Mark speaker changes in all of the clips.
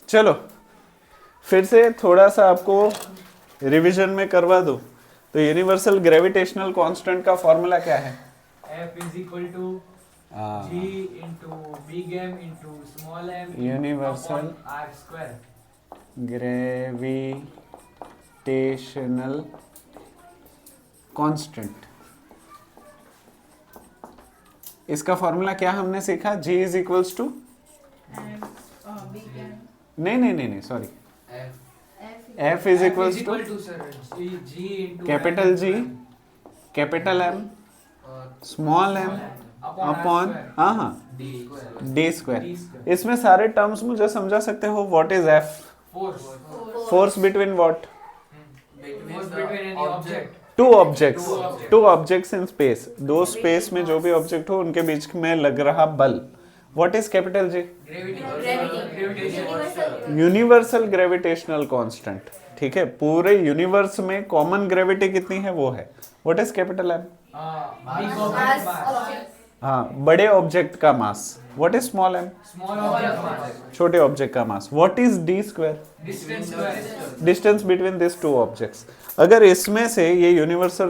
Speaker 1: चलो फिर से थोड़ा सा आपको रिवीजन में करवा दो। तो यूनिवर्सल ग्रेविटेशनल कांस्टेंट का फॉर्मूला क्या है?
Speaker 2: F is equal to G into big M into small m
Speaker 1: universal
Speaker 2: upon R square.
Speaker 1: Gravitational constant, इसका फॉर्मूला क्या हमने सीखा? G इज इक्वल्स टू, नहीं sorry, F is equals to capital G capital M small m upon D square. इसमें सारे terms मुझे समझा सकते हो? What is F? Force between what?
Speaker 2: Force between any object.
Speaker 1: Two objects in space. दो space में जो भी ऑब्जेक्ट हो उनके बीच में लग रहा बल। What is capital G? Universal gravitational constant. ठीक है, पूरे यूनिवर्स में कॉमन ग्रेविटी कितनी है वो है। What is capital M?
Speaker 2: Big object mass.
Speaker 1: हाँ, बड़े ऑब्जेक्ट का mass. What is small m?
Speaker 2: Small object mass.
Speaker 1: छोटे ऑब्जेक्ट का mass. What is d square?
Speaker 2: Distance square.
Speaker 1: Distance between this two objects. अगर इसमें से ये यूनिवर्सल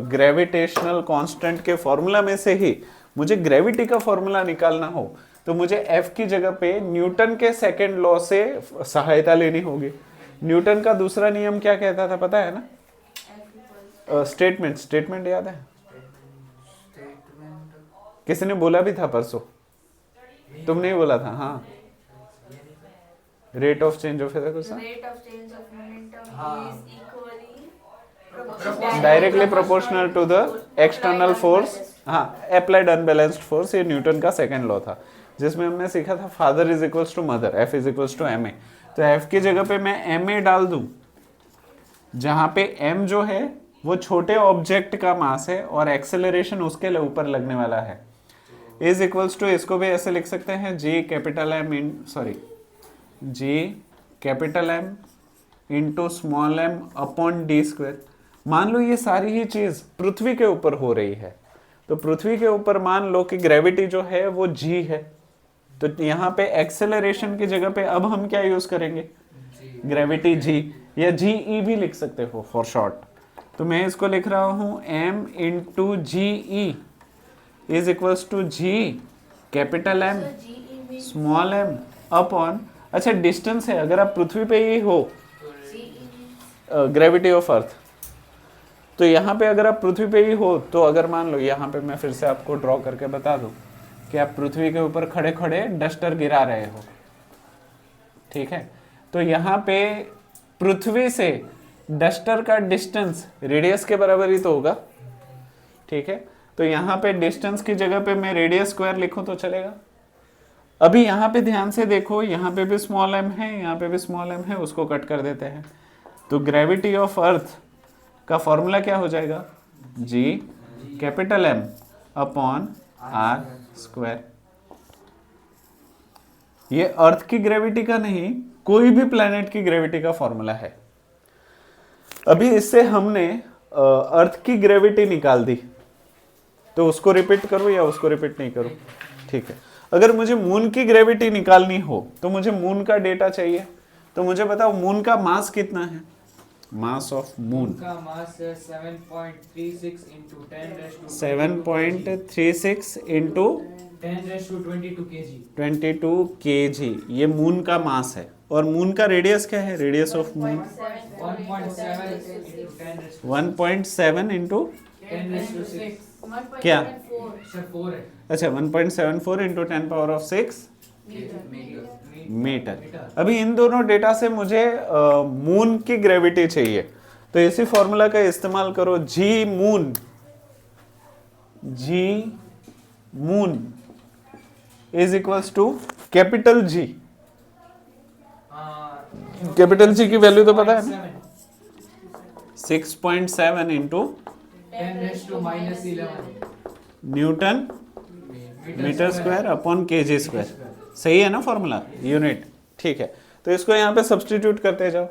Speaker 1: ग्रेविटेशनल कांस्टेंट के फॉर्मूला में से ही मुझे ग्रेविटी का फॉर्मूला निकालना हो तो मुझे F की जगह पे न्यूटन के सेकंड लॉ से सहायता लेनी होगी। न्यूटन का दूसरा नियम क्या कहता था पता है ना? स्टेटमेंट याद है? किसी ने बोला भी था परसों, तुम नहीं बोला था? हाँ, rate of change of directly proportional to the external force. हाँ, अप्लाइड अनबैलेंस्ड फोर्स, ये न्यूटन का सेकंड लॉ था जिसमें हमने सीखा था father is equals to mother, F is equals to ma। तो F की जगह पे मैं ma डाल दूं जहां पे m जो है वो छोटे ऑब्जेक्ट का मास है और एक्सेलरेशन उसके ऊपर लगने वाला है। इज इक्वल्स टू, इसको भी ऐसे लिख सकते हैं, G capital M into small m upon D square. मान लो ये सारी ही चीज पृथ्वी के ऊपर हो रही है, तो पृथ्वी के ऊपर मान लो कि ग्रेविटी जो है वो G है, तो यहाँ पे एक्सेलरेशन की जगह पे अब हम क्या यूज करेंगे? ग्रेविटी G, या GE भी लिख सकते हो फॉर शॉर्ट। तो मैं इसको लिख रहा हूं M into GE is equals to G capital M small m अपॉन, अच्छा डिस्टेंस है, अगर आप पृथ्वी पे ही हो ग्रेविटी ऑफ अर्थ, तो यहाँ पे अगर आप पृथ्वी पे ही हो तो अगर मान लो यहाँ पे मैं फिर से आपको ड्रॉ करके बता दूं कि आप पृथ्वी के ऊपर खड़े खड़े डस्टर गिरा रहे हो, ठीक है, तो यहाँ पे पृथ्वी से डस्टर का डिस्टेंस रेडियस के बराबर ही तो होगा। ठीक है, तो यहाँ पे डिस्टेंस की जगह पे मैं रेडियस स्क्वायर लिखूं तो चलेगा। अभी यहाँ पे ध्यान से देखो, यहाँ पे भी स्मॉल m है, यहाँ पे भी स्मॉल m है, उसको कट कर देते हैं। तो ग्रेविटी ऑफ अर्थ का फॉर्मूला क्या हो जाएगा? G capital M upon R square. ये अर्थ की ग्रेविटी का नहीं, कोई भी प्लेनेट की ग्रेविटी का फॉर्मूला है। अभी इससे हमने अर्थ की ग्रेविटी निकाल दी, तो उसको रिपीट करूं या उसको रिपीट नहीं करूं? ठीक है, अगर मुझे मून की ग्रेविटी निकालनी हो तो मुझे मून का डेटा चाहिए, तो मुझे बताओ मून का मास कितना है? मास ऑफ मून
Speaker 2: का मास है 7.36 into
Speaker 1: 7.36 इंटू
Speaker 2: 10⁻22 kg।
Speaker 1: 22 kg ये मून का मास है। और मून का रेडियस क्या है? रेडियस ऑफ मून 1.7 इंटू
Speaker 2: 10⁻6
Speaker 1: क्या?
Speaker 2: 4 है।
Speaker 1: अच्छा 1.74 इंटू 10⁻6 मीटर। अभी इन दोनों डेटा से मुझे मून की ग्रेविटी चाहिए, तो इसी फॉर्मूला का इस्तेमाल करो। G moon is equals to capital G। Capital G की वैल्यू तो पता है ना? 6.7 into
Speaker 2: 10⁻11
Speaker 1: newton metre square upon kg square. सही है ना फॉर्मूला? यूनिट। ठीक है, तो इसको यहाँ पे सब्स्टिट्यूट करते जाओ।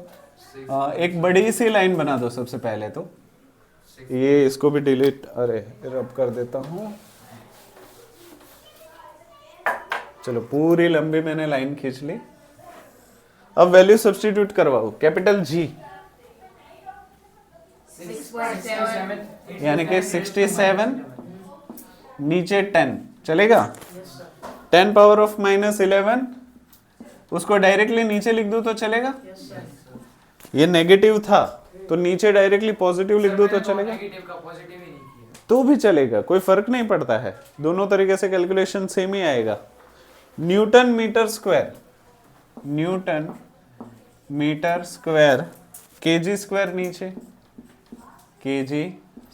Speaker 1: एक बड़ी सी लाइन बना दो सबसे पहले, तो ये इसको भी डिलीट, अरे रब कर देता हूँ। चलो पूरी लंबी मैंने लाइन खींच ली। अब वैल्यू सब्स्टिट्यूट करवाओ, कैपिटल जी
Speaker 2: 6.7
Speaker 1: यानी कि 67 नीचे 10 चलेगा। 10 पावर ऑफ -11 उसको डायरेक्टली नीचे लिख दूं तो चलेगा। ये नेगेटिव था तो नीचे डायरेक्टली पॉजिटिव लिख दूं तो चलेगा,
Speaker 2: नेगेटिव का पॉजिटिव ही नहीं किया।
Speaker 1: तो भी चलेगा, कोई फर्क नहीं पड़ता है, दोनों तरीके से कैलकुलेशन सेम ही आएगा। Newton metre square, newton metre square, kg square नीचे, केजी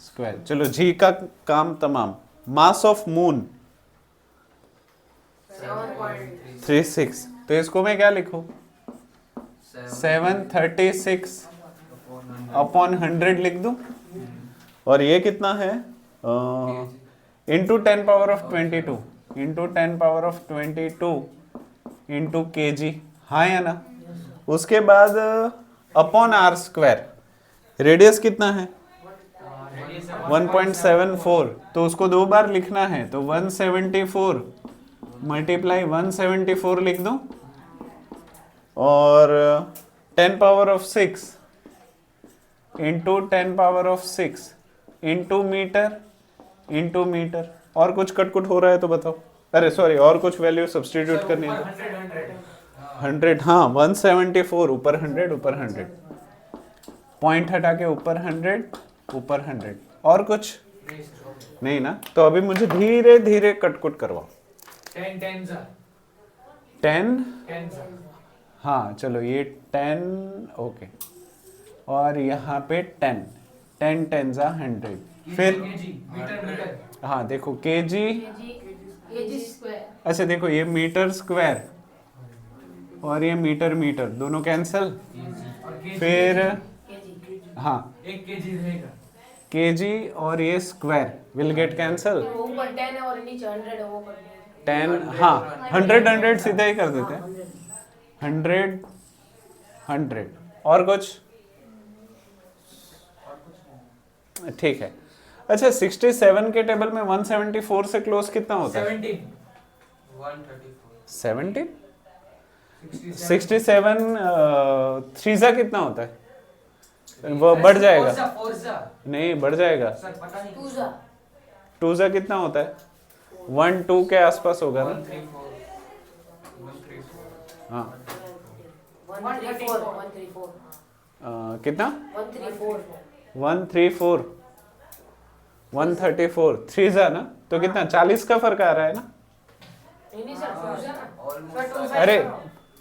Speaker 1: स्क्वायर। चलो जी का काम तमाम। मास ऑफ मून 36, तो इसको मैं क्या लिखूं 736 अपॉन 100 लिख दूं, और ये कितना है into 10 power of 22 into 10 power of 22 into के जी, हाँ या ना। उसके बाद अपॉन आर स्क्वायर, रेडियस कितना है 1.74, तो उसको दो बार लिखना है, तो 174 मल्टीप्लाई 174 लिख दो, और 10 power of 6 into 10 power of 6 into metre. और कुछ कटकुट हो रहा है तो बताओ, अरे सॉरी, और कुछ वैल्यू सब्स्टिट्यूट करनी है। 100, हाँ 174 ऊपर 100 ऊपर 100, पॉइंट हटा के ऊपर 100 ऊपर 100, और कुछ नहीं ना। तो अभी मुझे धीरे धीरे कटकुट करवाओ। 10 हाँ चलो ये 10 ओके, और यहाँ पे 10 10 जा 100, फिर हाँ देखो केजी, अच्छा देखो ये मीटर स्क्वायर और ये मीटर दोनों कैंसल, फिर हाँ
Speaker 2: एक केजी रहेगा,
Speaker 1: केजी और ये स्क्वायर विल गेट कैंसल, 10 हाँ 100 सीधा ही कर देते हैं, 100 और कुछ ठीक है। अच्छा 67 के टेबल में 174 से क्लोज कितना होता है 17, 67 3 जा कितना होता है, वो बढ़ जाएगा, नहीं बढ़ जाएगा, 2 जा कितना होता है 1 2 के आसपास होगा ना, हाँ कितना 134 134 3 जा ना, तो कितना 40 का फर्क आ रहा है ना। अरे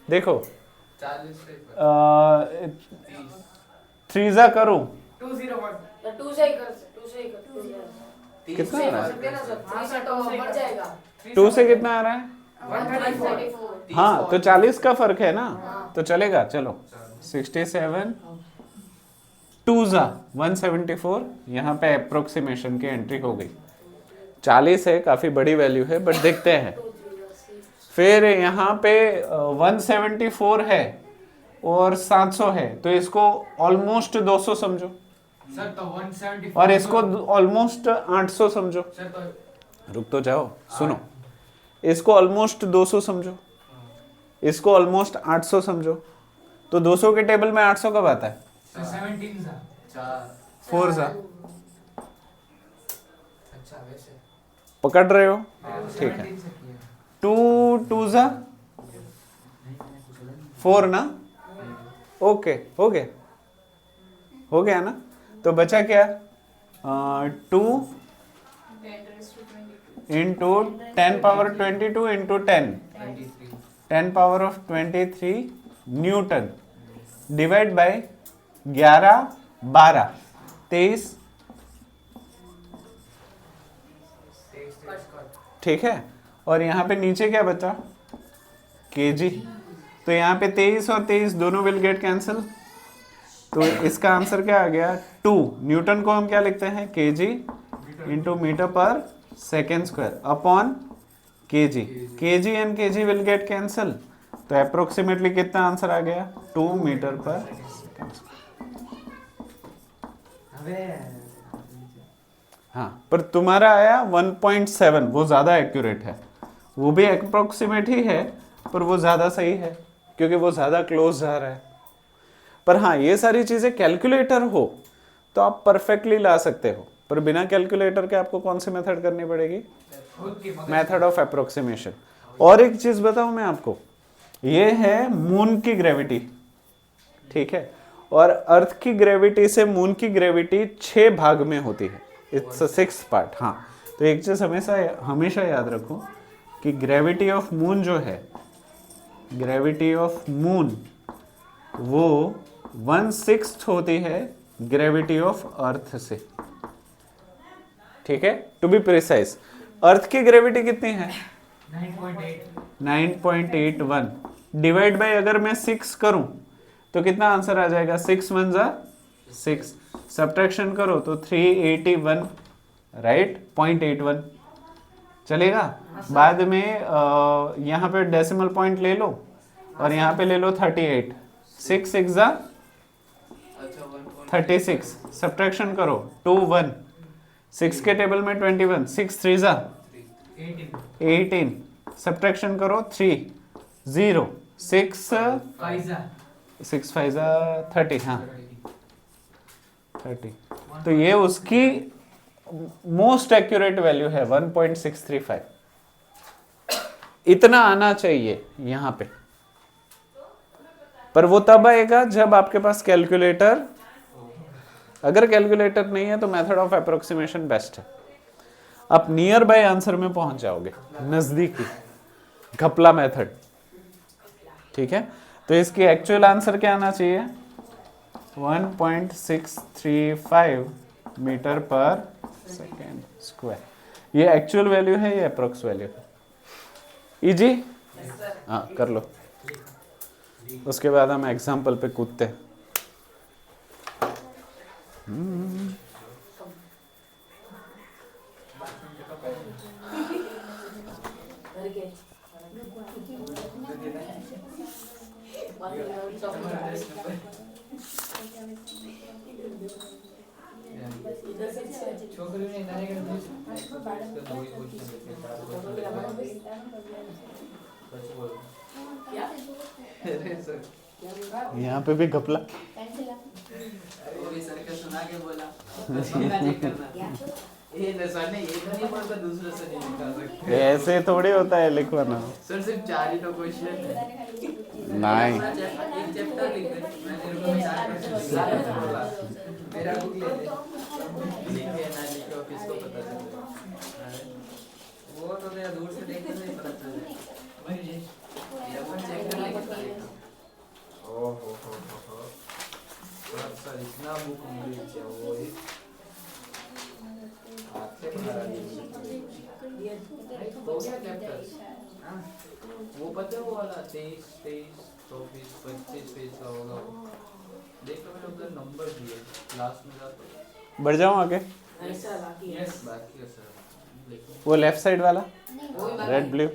Speaker 1: देखो 3 जा करूं कितना आ रहा है, 2 से कितना आ रहा है, हाँ तो 40 का फर्क है ना, तो चलेगा। चलो 67 2 जा 174, यहाँ पे अप्रोक्सीमेशन की एंट्री हो गई, 40 है, काफी बड़ी वैल्यू है, बट देखते हैं। फिर यहाँ पे 174 है और 700 है, तो इसको ऑलमोस्ट 200 समझो
Speaker 2: सर, तो 174
Speaker 1: और इसको ऑलमोस्ट 800 समझो।
Speaker 2: सर तो
Speaker 1: रुक तो जाओ, सुनो, इसको ऑलमोस्ट 200 समझो, इसको ऑलमोस्ट 800 समझो, तो 200 के टेबल में 800 कब आता है
Speaker 2: 17 सा
Speaker 1: 4 जा,
Speaker 2: अच्छा वैसे
Speaker 1: पकड़ रहे हो, ठीक है। 2 जा 4 ना, ओके हो गया ना, तो बचा क्या 2 into 10 power 22 into 10 power of 23 Newton divide by 11 12 23, ठीक है। और यहाँ पे नीचे क्या बचा केजी, तो यहाँ पे 23 और 23 दोनों विल गेट कैंसिल, तो इसका आंसर क्या आ गया 2। न्यूटन को हम क्या लिखते हैं KG into metre per second square upon KG, KG and KG will get cancel, तो अप्रोक्सीमेटली कितना आंसर आ गया 2 मीटर पर सेकेंड स्क्वायर। हाँ पर तुम्हारा आया 1.7, वो ज्यादा एक्यूरेट है, वो भी अप्रोक्सीमेट ही है पर वो ज्यादा सही है, क्योंकि वो ज़्यादा क्लोज जा रहा है। पर हाँ, ये सारी चीज़ें कैलकुलेटर हो तो आप परफेक्टली ला सकते हो, पर बिना कैलकुलेटर के आपको कौन सी मेथड करनी पड़ेगी? Method of approximation. और एक चीज़ बताऊं मैं आपको, ये है मून की ग्रेविटी, ठीक है, और अर्थ की ग्रेविटी से मून की ग्रेविटी 6 भाग में होती है, इट्स अ 6th पार्ट। हाँ, तो एक चीज़ हमेशा हमेशा याद रखो कि ग्रेविटी ऑफ मून जो है, ग्रेविटी ऑफ मून वो 1/6 होती है ग्रेविटी ऑफ अर्थ से, ठीक है। टू बी प्रिसाइज, अर्थ की ग्रेविटी कितनी है? 9.81 डिवाइड बाय अगर मैं 6 करूं तो कितना आंसर आ जाएगा? 6 1 जा 6, सब्ट्रैक्शन करो तो 381, राइट, 0.81 चलेगा। बाद में यहाँ पे डेसिमल पॉइंट ले लो और यहाँ पे ले लो 38, 6 6 जा 36, सब्ट्रैक्शन करो 2 1, 6 के टेबल में 21, 6 3 जा 18, सब्ट्रैक्शन करो 3 0, 6 5 जा 30, हाँ 30। तो ये उसकी मोस्ट एक्यूरेट वैल्यू है 1.635। इतना आना चाहिए यहाँ पे, पर वो तब आएगा जब आपके पास कैलकुलेटर, अगर कैलकुलेटर नहीं है तो मेथड ऑफ अप्रोक्सीमेशन बेस्ट है, आप नियर बाय आंसर में पहुंच जाओगे, नजदीकी, घपला मेथड, ठीक है। तो इसकी एक्चुअल आंसर क्या आना चाहिए? 1.635 मीटर पर सेकेंड स्क्वायर। ये एक्चुअल वैल्यू है, ये अप्रोक्स वैल्यू है। इजी? हाँ, कर लो। उसके बाद हम एग्जाम्पल पे कूदते हैं। यहाँ पे भी घपला।
Speaker 3: सुना के बोला चेक करना ये सर ने ये तो नहीं बोलता, दूसरे से नहीं निकाल सकते।
Speaker 1: ऐसे थोड़ी होता है लिखवाना।
Speaker 3: सर सिर्फ 4 ही तो क्वेश्चन है।
Speaker 1: नहीं,
Speaker 3: एक चैप्टर लिख दे, मैं तेरे को 4 क्वेश्चन बोला, मेरा बुक ले ले, लिखे ना लिखे और किसको पता चले। वो तो तेरा दूर से देखने से ही पता चल जाए। ये अपन चेक कर लेंगे। ओहो सर इतना बुक मिल गया वो ही आपसे बना दिया हो गया चैप्टर। वो पता है वो वाला 23 24 25 पेज का होगा। देखो मैंने उधर नंबर दिए लास्ट में जाता।
Speaker 1: बढ़ जाऊं आगे?
Speaker 3: ऐसा बाकी है। यस बाकी है सर।
Speaker 1: वो लेफ्ट साइड वाला रेड ब्लू,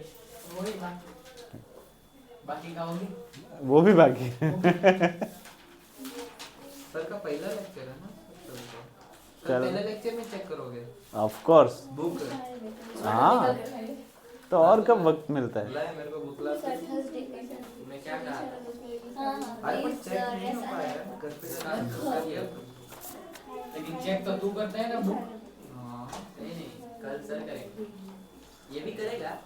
Speaker 3: बाकी का होगी
Speaker 1: वो भी बाकी है।
Speaker 3: सर का पहला लेक्चर है ना सर का?
Speaker 1: कल
Speaker 3: पहले लेक्चर में चेक करोगे
Speaker 1: ऑफ कोर्स।
Speaker 3: बुक?
Speaker 1: हाँ, तो और कब वक्त मिलता है?
Speaker 3: लाए मेरे को बुक ला। मैं क्या कहा था? अरे पर चेक नहीं हो पाया घर पे कर लिया।
Speaker 2: लेकिन चेक तो तू करता है ना बुक।
Speaker 3: हां नहीं कल सर करेंगे। ये भी करेगा।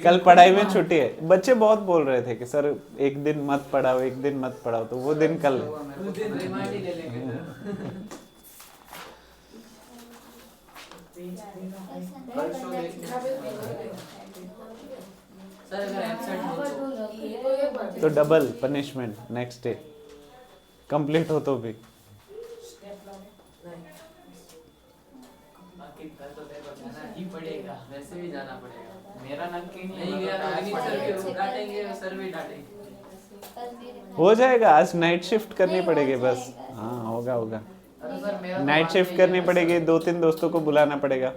Speaker 1: कल पढ़ाई में छुट्टी है। बच्चे बहुत बोल रहे थे कि सर एक दिन मत पढ़ाओ, एक दिन मत पढ़ाओ, तो वो दिन कल है।
Speaker 3: उस दिन रिमाइंड ले लेंगे। कल शो देखने सर अगर एब्सेंट हो
Speaker 1: तो double punishment next day, complete हो तो भी।
Speaker 3: बाकी कल तो देखो जाना ही पड़ेगा, वैसे भी जाना पड़ेगा।
Speaker 2: मेरा नमकीन
Speaker 3: नहीं गया तो विनीत सर भी डांटेंगे और सर भी डांटेंगे।
Speaker 1: हो जाएगा, आज नाइट शिफ्ट करनी पड़ेगी बस। हाँ होगा होगा,
Speaker 3: अरे सर मेरा
Speaker 1: नाइट शिफ्ट करनी पड़ेगी, 2-3 दोस्तों को बुलाना पड़ेगा,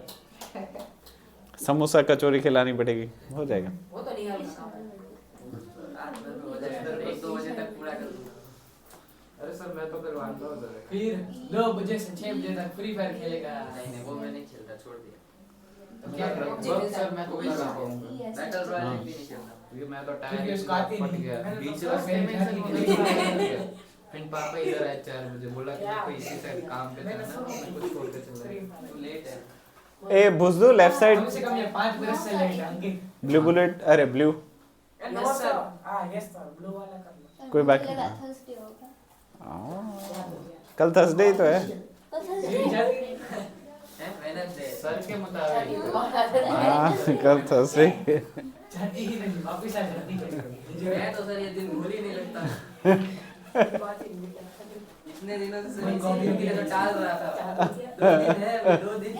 Speaker 1: समोसा कचौरी खिलानी पड़ेगी, हो जाएगा।
Speaker 3: वो तो नहीं है रात में हो जाएगा, 1-2 बजे तक पूरा कर दूंगा। अरे सर मैं तो करवाता हूँ सर।
Speaker 2: फिर 2 बजे से 6 बजे तक फ्री फायर खेलेगा।
Speaker 3: नहीं वो मैं नहीं खेलता, छोड़ दिया।
Speaker 2: तो क्या करोगे? सर मैं तो वही कर रहा हूँ।
Speaker 3: बैटल रॉयल भी नहीं खेलता। क्योंकि मैं तो
Speaker 2: क्योंकि
Speaker 3: टायर
Speaker 2: उसको आती
Speaker 3: फट
Speaker 2: नहीं।
Speaker 3: गया
Speaker 2: मैंने
Speaker 3: बीच
Speaker 2: तो
Speaker 3: रास्ते में
Speaker 2: मेरी
Speaker 3: इंसान
Speaker 2: जाती
Speaker 3: निकल
Speaker 2: नहीं।
Speaker 3: गया। फिर पापा इधर आए 4 बजे, बोला कि देखो इसी साइड काम पे था ना, मैं कुछ छोड़ के चला गया, तो लेट है।
Speaker 1: ए बुजदू लेफ्ट साइड
Speaker 2: कम से कम ये 5 बरस से लेट है अंकित।
Speaker 1: ब्लू बुलेट, अरे ब्लू
Speaker 2: यस सर। हां यस सर, ब्लू वाला कर लो।
Speaker 1: कोई बाकी
Speaker 4: लगा
Speaker 1: नहीं।
Speaker 4: थर्सडे होगा।
Speaker 1: कल थर्सडे ही तो है।
Speaker 4: तो
Speaker 2: मेरी
Speaker 4: थर्सडे
Speaker 2: जाती नहीं।
Speaker 3: हैं वेडनेसडे सर के मुताबिक
Speaker 1: हाँ कल थर्सडे।
Speaker 2: जाती ही नहीं, वापस आ जाती है।
Speaker 3: मैं तो सर ये दिन भूल ही नहीं लगता। इतने दिनों से सर इसी दिन के लिए तो टाल रहा था, 2 दिन है वो 2 दिन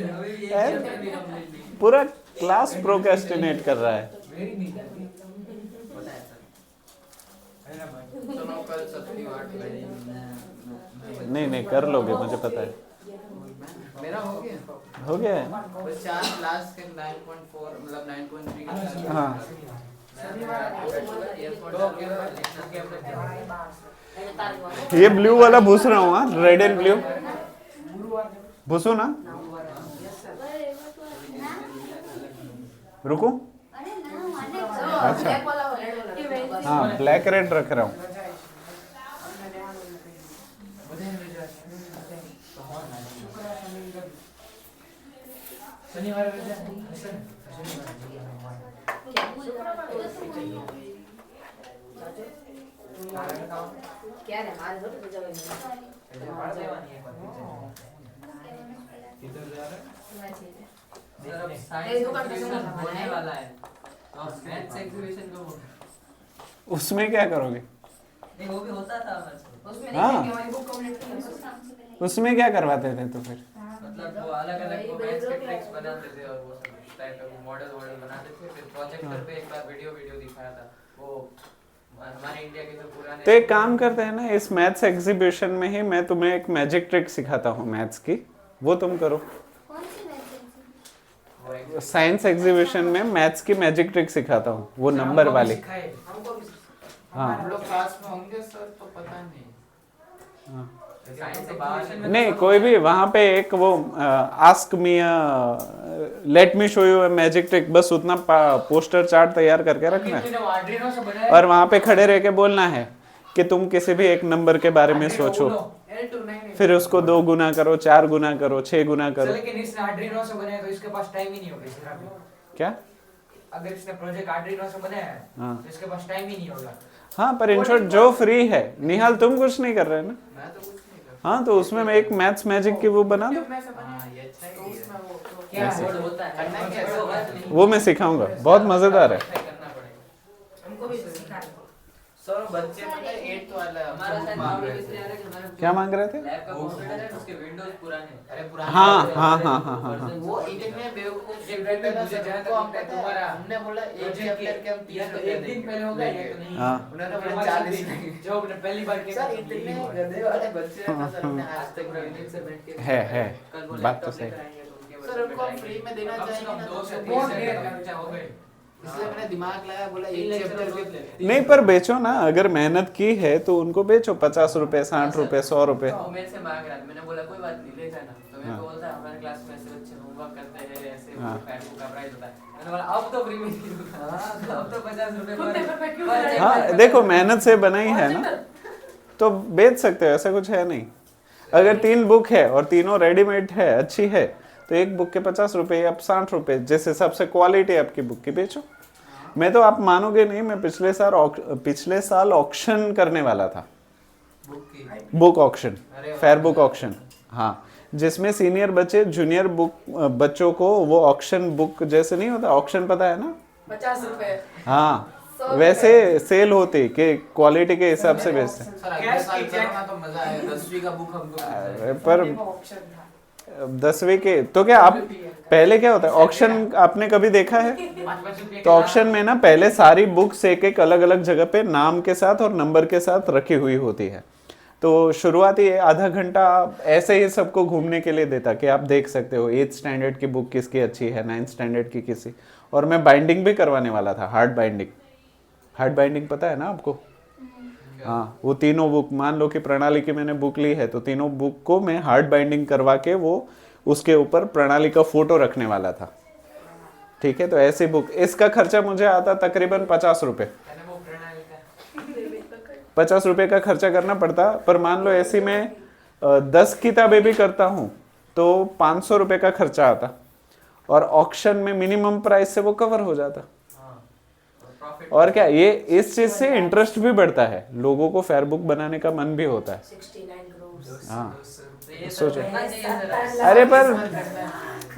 Speaker 3: अभी भी एक चैप्टर भी कंप्लीट नहीं
Speaker 1: पूरा क्लास प्रोक्रेस्टिनेट कर रहा है।
Speaker 2: मेरी नहीं जाती।
Speaker 3: बताया सर।
Speaker 2: मेरा भाई।
Speaker 3: सुनो कल सबकी वाट लगी,
Speaker 1: नहीं नहीं कर लोगे, मुझे पता है।
Speaker 3: मेरा हो गया।
Speaker 1: हो गया है।
Speaker 3: बस 4 क्लास के 9.4 मतलब 9.3 के साथ।
Speaker 1: हाँ ये ब्लू वाला भूस रहा हूँ, हाँ रेड एंड ब्लू भूसू ना। रुको,
Speaker 4: अरे ना माने
Speaker 1: अच्छा हाँ ब्लैक रेड रख रहा हूँ।
Speaker 2: शनिवार
Speaker 5: क्या है हमारे घर पे जगह नहीं
Speaker 3: सर साइंस एग्जीबिशन होने वाला है और मैथ्स एग्जीबिशन को
Speaker 1: उसमें क्या करोगे?
Speaker 3: नहीं वो भी होता था हमारे
Speaker 5: उसमें
Speaker 1: हाँ।
Speaker 5: नहीं कि हमारी बुक कंप्लीट की
Speaker 1: उसमें क्या करवाते थे तो फिर?
Speaker 3: मतलब वो अलग अलग वो मैथ्स के ट्रिक्स बनाते थे और वो सब टाइप का मॉडल बनाते थे, फिर प्रोजेक्टर पे एक बार वीडियो दिखाया था वो हमारे इंडिया के जो पुराने।
Speaker 1: तो एक काम करते हैं ना, इस मैथ्स एग्जीबिशन में ही मैं तुम्हें एक मैजिक ट्रिक सिखाता हूँ मैथ्स की, वो तुम करो।
Speaker 4: कौन सी मैच
Speaker 3: वो एक
Speaker 1: साइंस एग्जीबिशन में मैथ्स की मैजिक ट्रिक सिखाता हूँ, वो नंबर वाली।
Speaker 5: हमको भी
Speaker 1: हाँ
Speaker 3: हम लोग क्लास में होंगे सर तो पता नहीं।
Speaker 1: हाँ।
Speaker 3: साइंस एग्जीबिशन में
Speaker 1: नहीं कोई भी वहाँ पे एक वो ask me let me show you magic trick, बस उतना पोस्टर चार्ट तैयार करके रखना है और वहाँ पे खड़े रह के बोलना है कि तुम किसी भी एक नंबर के बारे में सोचो, फिर उसको 2 गुना करो, 4 गुना करो, 6 गुना करो।
Speaker 2: लेकिन इसने आर्डिनो से बनाया तो इसके पास टाइम ही नहीं होगा इसका भी।
Speaker 1: क्या?
Speaker 2: अगर इसने प्रोजेक्ट आर्डिनो से बनाया है
Speaker 1: हाँ।
Speaker 2: तो इसके पास टाइम ही नहीं होगा।
Speaker 1: हाँ पर इन शॉर्ट जो फ्री है, निहाल तुम कुछ नहीं कर रहे ना?
Speaker 3: मैं तो कुछ नहीं कर।
Speaker 1: हाँ तो उसमें मैं एक मैथ्स मैजिक की वो बना दो,
Speaker 3: हाँ ये अच्छा है।
Speaker 2: क्या
Speaker 1: ऐसे।
Speaker 2: है?
Speaker 3: होता है करना क्या है वो बात नहीं।
Speaker 1: वो मैं सिखाऊंगा, बहुत मजेदार है।
Speaker 3: करना पड़ेगा।
Speaker 5: हमको भी सिखा
Speaker 3: सर बच्चे पता है 8th वाला
Speaker 5: हमारा
Speaker 3: हमको
Speaker 5: शायद
Speaker 3: मांग
Speaker 5: मामले
Speaker 3: रहे
Speaker 5: इसलिए आ
Speaker 3: थे।
Speaker 5: रहा है कि हमारे
Speaker 1: क्या मांग रहे थे?
Speaker 3: लैब का कंप्यूटर है उसके विंडोज पुराने। अरे पुराने
Speaker 1: हाँ हाँ हाँ हाँ हाँ हाँ।
Speaker 3: वो इतने बेवकूफ
Speaker 2: एक दिन में मुझे जहाँ तक
Speaker 3: हमको
Speaker 2: लगता है तुम्हारा
Speaker 3: हमने बोला एक
Speaker 2: प्रोजेक्ट
Speaker 3: चैप्टर के हम 30
Speaker 2: या तो
Speaker 3: रुपए
Speaker 2: एक दिन पहले होगा या तो नहीं।
Speaker 1: हाँ।
Speaker 3: उन्होंने बोला
Speaker 2: हमारे
Speaker 3: 40
Speaker 2: साथ जो हमने पहली बार किया
Speaker 3: सर इतने गधे वाले बच्चे हैं ना सर हमने आज तक यूनिट से बैठ के
Speaker 1: है बात तो सही।
Speaker 3: सर उनको हम फ्री में देना
Speaker 2: कम से
Speaker 3: चाहिए
Speaker 2: कम
Speaker 3: ना
Speaker 2: 2 से
Speaker 3: तो
Speaker 2: 3
Speaker 3: बहुत
Speaker 2: खर्चा हो गए।
Speaker 3: इसलिए मैंने दिमाग लगाया बोला एक चैप्टर के
Speaker 1: नहीं पर बेचो ना, अगर मेहनत की है तो उनको बेचो 50 रुपए, 60 रुपए, 100 रुपए।
Speaker 3: वो मेरे से मांग रहा था, मैंने बोला कोई बात नहीं ले जाना, तो मेरे को बोलता है हमारे क्लास में ऐसे बच्चे होमवर्क करते हैं ऐसे
Speaker 1: हाँ।
Speaker 3: पैन का प्राइस होता है। मैंने बोला अब तो फ्री में नहीं दूंगा, अब तो 50 रुपए पर
Speaker 1: हाँ देखो मेहनत से बनाई है ना तो बेच सकते हो, ऐसा कुछ है नहीं। अगर 3 बुक है और तीनों रेडीमेड है, अच्छी है, तो एक बुक के 50 रुपए या 60 रुपए, जिस हिसाब से क्वालिटी आपकी बुक की बेचो। मैं तो आप मानोगे नहीं, मैं पिछले साल ऑक्शन करने वाला था, book auction, fair book auction. हाँ जिसमें सीनियर बच्चे जूनियर बच्चों को वो ऑक्शन बुक जैसे नहीं होता ऑक्शन, पता है ना?
Speaker 5: 50 रुपए।
Speaker 1: हाँ वैसे सेल होती कि क्वालिटी के हिसाब से बेचते हैं।
Speaker 3: सर अगले साल करना तो मजा आएगा, 10वीं का बुक हमको
Speaker 1: अरे पर 10वीं के तो क्या आप पहले क्या होता है ऑक्शन, आपने कभी देखा है? तो ऑक्शन में ना पहले सारी बुक्स एक अलग अलग जगह पे नाम के साथ और नंबर के साथ रखी हुई होती है। तो शुरुआती आधा घंटा ऐसे ही सबको घूमने के लिए देता कि आप देख सकते हो 8th स्टैंडर्ड की बुक किसकी अच्छी है, 9th स्टैंडर्ड की किसी, और मैं बाइंडिंग भी करवाने वाला था, हार्ड बाइंडिंग पता है ना आपको? हाँ वो तीनों बुक, मान लो कि प्रणाली की मैंने बुक ली है तो तीनों बुक को मैं हार्ड बाइंडिंग करवा के वो उसके ऊपर प्रणाली का फोटो रखने वाला था। ठीक है, तो ऐसी बुक, इसका खर्चा मुझे आता तकरीबन 50 रुपए, 50 रुपए का खर्चा करना पड़ता। पर मान लो ऐसी में 10 किताबें भी करता हूँ तो 500 रुपए का खर्चा आता, और ऑक्शन में मिनिमम प्राइस से वो कवर हो जाता। और क्या, ये इस चीज से इंटरेस्ट भी बढ़ता है, लोगों को फेयर बुक बनाने का मन भी होता है।
Speaker 5: 69 crores।
Speaker 1: हाँ,
Speaker 3: तो ये
Speaker 1: सोचो।
Speaker 3: करना चाहिए सर।
Speaker 1: अरे पर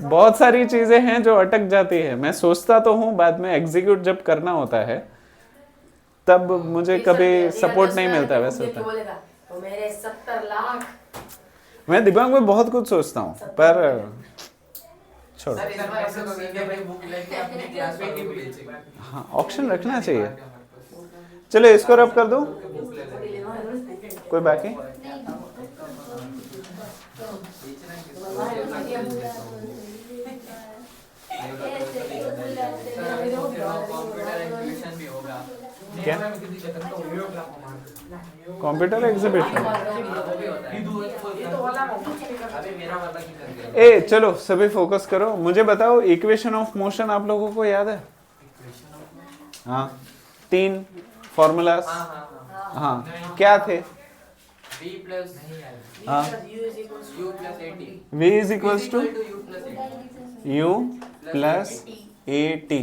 Speaker 1: बहुत सारी चीजें हैं जो अटक जाती है। मैं सोचता तो हूँ, बाद में एग्जीक्यूट जब करना होता है तब मुझे कभी सपोर्ट नहीं मिलता। वैसे होता है,
Speaker 5: बोलेगा तो मेरे 70 लाख।
Speaker 1: मैं दिमाग में बहुत कुछ सोचता हूँ, पर छोड़ो।
Speaker 3: सर इस पैसे को सीधे भाई बुक लेके अपने क्लास में ही बेचेंगे।
Speaker 1: हाँ, ऑक्शन रखना चाहिए। चलो इसको रब कर दूं,
Speaker 3: बुक ले लेंगे।
Speaker 1: कोई बाकी?
Speaker 3: बेचना किसको? कंप्यूटर एग्जीबिशन भी होगा।
Speaker 1: क्या?
Speaker 2: मैं किसी जगह तो वीडियो क्लास में
Speaker 1: कंप्यूटर एग्जीबिशन?
Speaker 3: वो भी होता है।
Speaker 2: ये तो वाला
Speaker 3: अभी मेरा वाला की कर दिया।
Speaker 1: ए चलो सभी फोकस करो, मुझे बताओ इक्वेशन ऑफ मोशन आप लोगों को याद है? हाँ, 3 फॉर्मूलास।
Speaker 3: हाँ हाँ हाँ।
Speaker 1: हाँ, क्या थे?
Speaker 3: V plus
Speaker 1: हाँ,
Speaker 3: U plus AT।
Speaker 1: v is equals to
Speaker 3: U plus AT।
Speaker 1: u plus A T.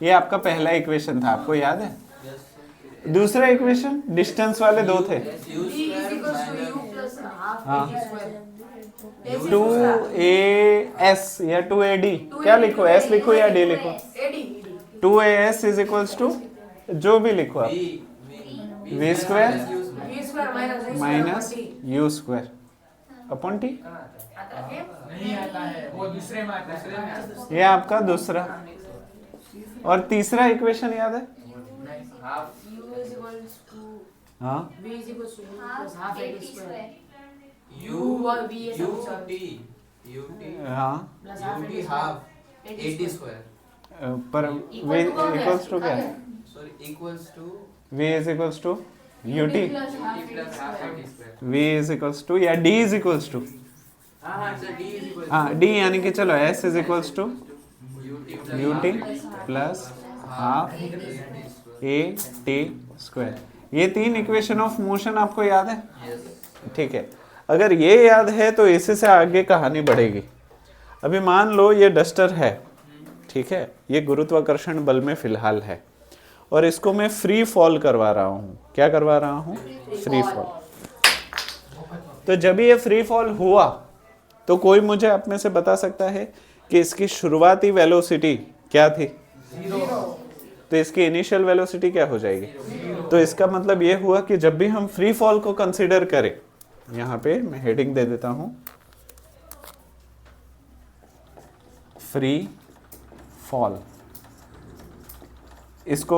Speaker 1: ये आपका पहला इक्वेशन था, आपको याद है? दूसरा इक्वेशन डिस्टेंस वाले 2 थे।
Speaker 3: U square minus
Speaker 1: हाँ, 2as या 2ad, क्या लिखो, s लिखो या d लिखो? 2as इज इक्वल्स टू जो भी लिखो आप, v square minus U square upon T.
Speaker 2: नहीं आता है, वो दूसरे में आता है।
Speaker 1: ये आपका दूसरा। और तीसरा इक्वेशन याद है?
Speaker 3: half
Speaker 1: हाँ,
Speaker 4: half A T square
Speaker 3: UT
Speaker 1: हाँ,
Speaker 3: UT half AT square।
Speaker 1: पर v इक्वल्स टू क्या?
Speaker 3: Sorry equals to
Speaker 1: v is equals to ut,
Speaker 3: T plus half AT square।
Speaker 1: v is equals to या d is equals to?
Speaker 3: हाँ हाँ sir D is equal
Speaker 1: हाँ, d यानी कि चलो s is equals to
Speaker 3: UT
Speaker 1: ut plus half A T square. ये 3 equation of motion आपको याद है? ठीक है, अगर ये याद है तो इसी से आगे कहानी बढ़ेगी। अभी मान लो ये डस्टर है, ठीक है, ये गुरुत्वाकर्षण बल में फिलहाल है, और इसको मैं फ्री फॉल करवा रहा हूँ। क्या करवा रहा हूँ? Free fall. तो जब ये फ्री फॉल हुआ तो कोई मुझे आप में से बता सकता है कि इसकी शुरुआती वेलोसिटी क्या थी? तो इसकी इनिशियल वेलोसिटी क्या हो जाएगी? तो इसका मतलब ये हुआ कि जब भी हम फ्री फॉल को कंसीडर करें, यहां पे मैं हेडिंग दे देता हूं, फ्री फॉल। इसको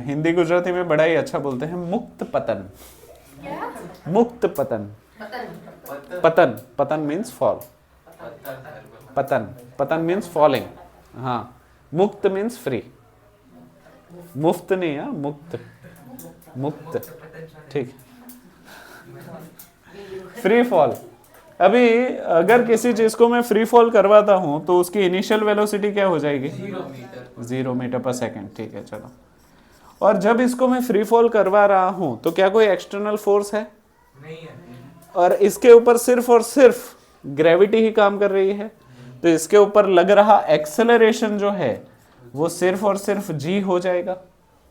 Speaker 1: हिंदी गुजराती में बड़ा ही अच्छा बोलते हैं, मुक्त पतन। मुक्त पतन, पतन, पतन मीन्स फॉल, पतन, पतन मीन्स फॉलिंग। हाँ, मुक्त मीन्स फ्री, मुफ्त नहीं है, मुक्त, मुक्त, ठीक, फ्री फॉल। अभी अगर किसी चीज को मैं फ्री फॉल करवाता हूं तो उसकी इनिशियल वेलोसिटी क्या हो जाएगी? 0 मीटर पर सेकेंड, ठीक है चलो। और जब इसको मैं फ्री फॉल करवा रहा हूं तो क्या कोई एक्सटर्नल फोर्स है?
Speaker 2: नहीं है।
Speaker 1: और इसके ऊपर सिर्फ और सिर्फ ग्रेविटी ही काम कर रही है, तो इसके ऊपर लग रहा एक्सेलरेशन जो है वो सिर्फ और सिर्फ g हो जाएगा।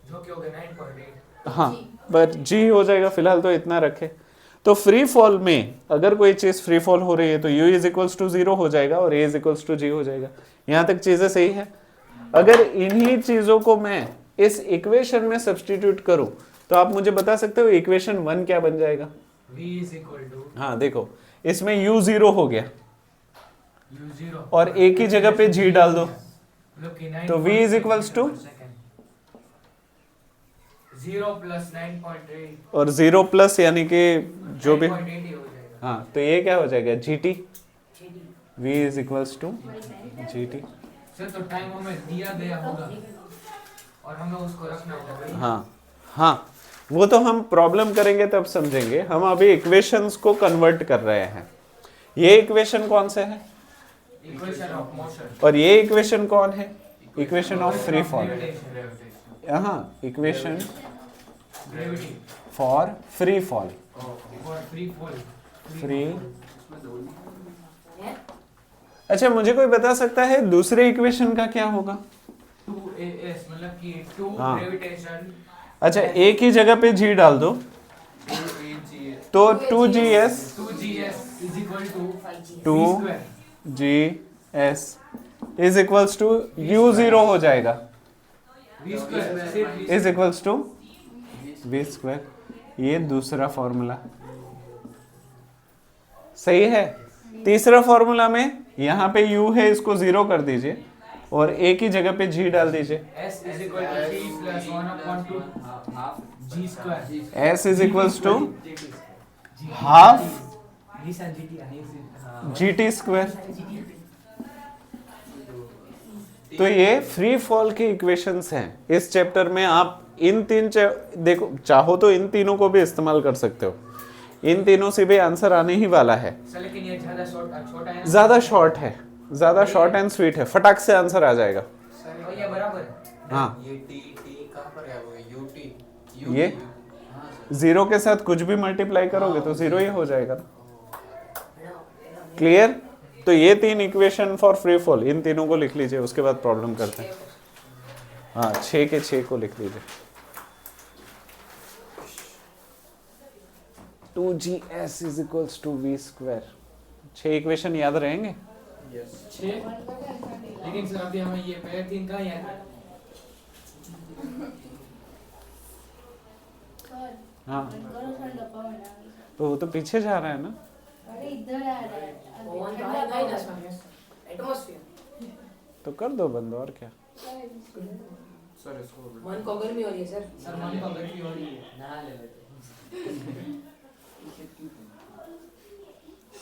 Speaker 2: जो कि हो गया 9.8।
Speaker 1: हाँ, पर g हो जाएगा, फिलहाल तो इतना रखे। तो फ्री फॉल में अगर कोई चीज फ्री फॉल हो रही है तो u इज इक्वल्स टू 0 हो जाएगा और a is equals to g हो जाएगा। यहां तक चीजें सही है? अगर इन्हीं चीजों को मैं इस इक्वेशन में सब्स्टिट्यूट करूं तो आप मुझे बता सकते हो इक्वेशन 1 क्या बन जाएगा?
Speaker 2: V is equal to
Speaker 1: हाँ देखो, इसमें u 0 हो गया
Speaker 2: U0
Speaker 1: और a की जगह पे g डाल दो,
Speaker 2: look कि
Speaker 1: तो v is equals to
Speaker 2: 0 plus 9.8
Speaker 1: और 0 प्लस यानी कि जो भी,
Speaker 2: 9.8 ही हो जाएगा।
Speaker 1: हाँ, तो ये क्या हो जाएगा? gt, v is equals to gt।
Speaker 2: Sir तो टाइम हमें दिया गया होगा और हमें उसको रखना होगा।
Speaker 1: हाँ हाँ, वो तो हम प्रॉब्लम करेंगे तब समझेंगे, हम अभी इक्वेशंस को कन्वर्ट कर रहे हैं। ये इक्वेशन कौन से है
Speaker 2: इक्वेशन ऑफ मोशन।
Speaker 1: और ये इक्वेशन कौन है? Equation of free fall,
Speaker 2: Gravitation.
Speaker 1: हाँ equation
Speaker 2: Gravity.
Speaker 1: For free fall,
Speaker 2: For free fall.
Speaker 1: Free.
Speaker 5: हैं?
Speaker 1: अच्छा मुझे कोई बता सकता है दूसरे इक्वेशन का क्या होगा?
Speaker 2: 2as मतलब कि 2
Speaker 1: हाँ।
Speaker 2: gravitation.
Speaker 1: अच्छा एक ही जगह पे जी डाल दो
Speaker 2: 2
Speaker 1: तो 2gs
Speaker 2: 2gs is equal to
Speaker 1: 2
Speaker 2: v square.
Speaker 1: gs is equals to u zero हो जाएगा,
Speaker 2: v square. सिर्फ v
Speaker 1: is equals to v square. ये दूसरा फॉर्मूला सही है। तीसरा फॉर्मूला में यहाँ पे u है, इसको जीरो कर दीजिए और एक ही जगह पे g डाल दीजिए।
Speaker 2: s is equal to 3 plus 1 upon 2 g square.
Speaker 1: s is equals to half
Speaker 2: This and gt and this is
Speaker 1: gt square. तो ये फ्री फॉल के इक्वेशंस हैं इस चैप्टर में। आप इन तीन देखो, चाहो तो इन तीनों को भी इस्तेमाल कर सकते हो, इन तीनों से भी आंसर आने ही वाला है।
Speaker 2: सर लेकिन ये ज्यादा छोटा है ना?
Speaker 1: ज्यादा शॉर्ट है, ज्यादा शॉर्ट एंड स्वीट है, फटाक से आंसर आ जाएगा।
Speaker 2: सर और ये बराबर है।
Speaker 1: हाँ
Speaker 3: ये टी कहाँ पर है वो यूटी
Speaker 1: ये जीरो के साथ कुछ भी मल्टीप्लाई करोगे तो जीरो ही हो जाएगा ना। क्लियर? तो ये तीन इक्वेशन फॉर फ्री फॉल, इन तीनों को लिख लीजिए, उसके बाद प्रॉब्लम करते हैं। हाँ 6 के 6 को लिख लीजिए। 2gs is equals to v square। 6 equation याद रहेंगे?
Speaker 2: 6 लेकिन सर अभी हमें ये पहले 3 कहाँ याद है?
Speaker 1: हाँ तो वो तो पीछे जा रहा है ना।
Speaker 4: अरे इधर आ रहा है
Speaker 5: कौन भाई भाई दस एटमॉस्फेयर
Speaker 1: तो कर दो बंद, और क्या।
Speaker 3: सर इसको
Speaker 5: मन को गर्मी हो रही है सर।
Speaker 2: सर मन को गर्मी हो रही है।
Speaker 3: नहा ले बेटे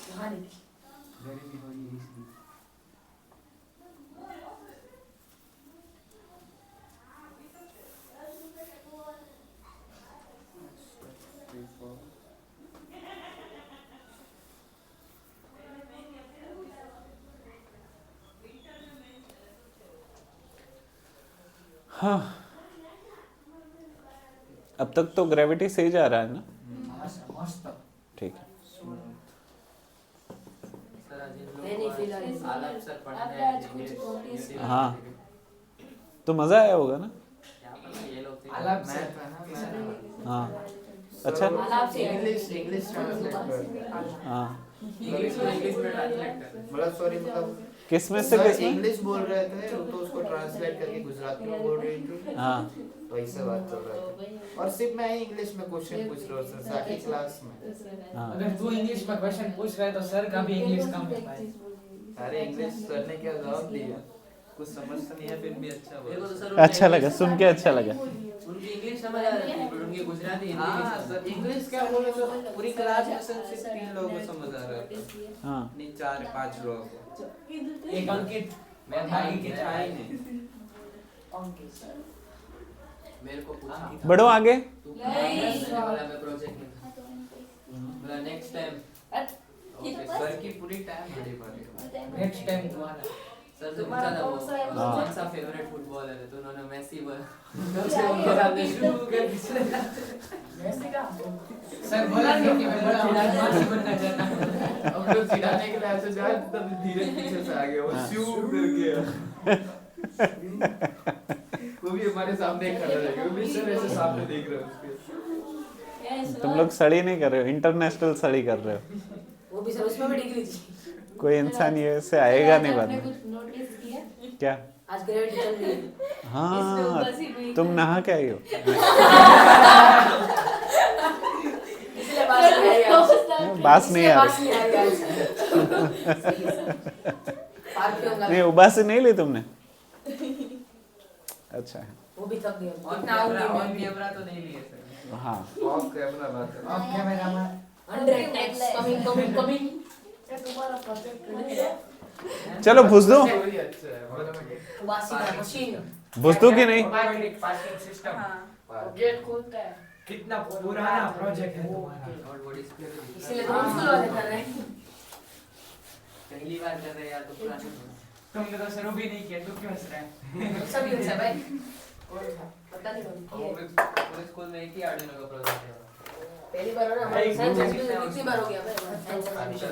Speaker 5: नहा ली।
Speaker 2: गर्मी हो रही है इसलिए।
Speaker 1: हाँ अब तक तो ग्रेविटी सही जा रहा है ना।
Speaker 2: मस्त।
Speaker 1: ठीक है।
Speaker 3: सर आज इन
Speaker 5: नहीं,
Speaker 3: लोगों
Speaker 5: फिलहाल
Speaker 3: को आलाप सर पढ़ने
Speaker 4: अब
Speaker 3: हैं
Speaker 4: आज कुछ notice
Speaker 1: हाँ तो मजा आया होगा ना।
Speaker 3: क्या पता ये लोग
Speaker 2: आलाप से।
Speaker 1: हाँ अच्छा।
Speaker 5: आलाप से
Speaker 6: इंग्लिश ट्रांसलेट कर
Speaker 1: हाँ
Speaker 3: इंग्लिश में ट्रांसलेट कर
Speaker 6: मतलब सॉरी मतलब
Speaker 1: किस में से
Speaker 6: सर
Speaker 1: किस में?
Speaker 6: इंग्लिश बोल रहे थे तो उसको ट्रांसलेट करके गुजराती में बोल रही थी,
Speaker 1: हाँ
Speaker 6: तो ऐसे बात चल रहा था। और सिर्फ मैं ही इंग्लिश में क्वेश्चन पूछ रहा हूँ सर साकी क्लास में।
Speaker 1: हाँ
Speaker 2: अगर तू इंग्लिश में क्वेश्चन पूछ रहा है तो सर का भी इंग्लिश कम है भाई।
Speaker 6: अरे इंग्लिश सर ने क्या जवाब दिया?
Speaker 3: कुछ समझ तो नहीं है फिर भी अच्छा बोला। तो सर
Speaker 1: अच्छा लगा, सुन के अच्छा लगा।
Speaker 3: उनकी इंग्लिश समझ आ रही थी पर उनकी गुजराती हिंदी नहीं
Speaker 6: हाँ
Speaker 3: समझ।
Speaker 6: सर इंग्लिश क्या बोले सर पूरी क्लास में सिर्फ 3 लोगों को समझ आ रहा था,
Speaker 1: हाँ
Speaker 6: नहीं 4-5 लोगों को।
Speaker 2: एक अंकित
Speaker 3: मैं
Speaker 2: बाकी के
Speaker 3: मैं
Speaker 2: चार
Speaker 3: आई नहीं मेरे को पूछा
Speaker 1: बढ़ो आगे।
Speaker 3: तू बोला मैं प्रोजेक्ट में बोला नेक्स्ट टाइम
Speaker 6: सर की पूरी टाइम बड़ी बात
Speaker 2: नेक्स्ट टाइम तुम्हारा।
Speaker 3: सर से पूछा था वो
Speaker 1: हाँ।
Speaker 3: कौन सा फेवरेट फुटबॉलर है तो उन्होंने मेसी बोला।
Speaker 2: सर बोला नहीं कि मैं बड़ा मासी बनना चाहता हूँ।
Speaker 6: अब तो चिढ़ाने के लिए ऐसे जा तब धीरे पीछे से आ गया वो श्यू करके। वो भी हमारे सामने खड़ा रहेगा, वो भी सर ऐसे सामने देख रहे हैं उसके।
Speaker 1: तुम लोग सड़ी नहीं कर रहे हो, इंटरनेशनल सड़ी कर रहे हो।
Speaker 5: वो भी सर उसमें भी डिग्री थी।
Speaker 1: कोई इंसान ये से आएगा नहीं बाद
Speaker 4: आपने
Speaker 1: में।
Speaker 4: कुछ नोटिस किया?
Speaker 1: क्या?
Speaker 5: आज ग्रेविटी चल रही है।
Speaker 1: हाँ तुम नहा के आई हो।
Speaker 5: इसलिए बात नहीं आई आज।
Speaker 1: बास नहीं आ
Speaker 5: बात
Speaker 1: रही।
Speaker 5: नहीं आई आज। पार्क पे होगा।
Speaker 1: नहीं उबासी नहीं ली तुमने? अच्छा है।
Speaker 5: वो भी थक गया।
Speaker 3: ऑन कैमरा तो नहीं लिए सर।
Speaker 1: हाँ
Speaker 6: ऑफ कैमरा बात है।
Speaker 2: अब कैमरा में
Speaker 5: 100 टैक्स कमिंग।
Speaker 4: तुम्हारा परफेक्ट
Speaker 1: चलो भूस दो,
Speaker 6: वही अच्छा है मतलब
Speaker 5: वासी का मशीन।
Speaker 1: भूस दो कि नहीं?
Speaker 2: Parking system.
Speaker 4: गेट खोलता है।
Speaker 2: कितना पुराना प्रोजेक्ट है तुम्हारा।
Speaker 3: और बॉडी स्प्रे
Speaker 5: इसलिए तो हम स्कूल वाले कर रहे हैं।
Speaker 3: पहली बार कर रहे हैं यार तो पुरानी
Speaker 2: तुमने तो शुरू भी नहीं किया, तू क्यों हंस रहा है?
Speaker 5: सभी अच्छा भाई पता नहीं कौन किया
Speaker 3: पूरे स्कूल में एक ही आर्डिनो का प्रोजेक्ट है।
Speaker 5: पहली बार हो ना हमारे साथ कितनी बार हो गया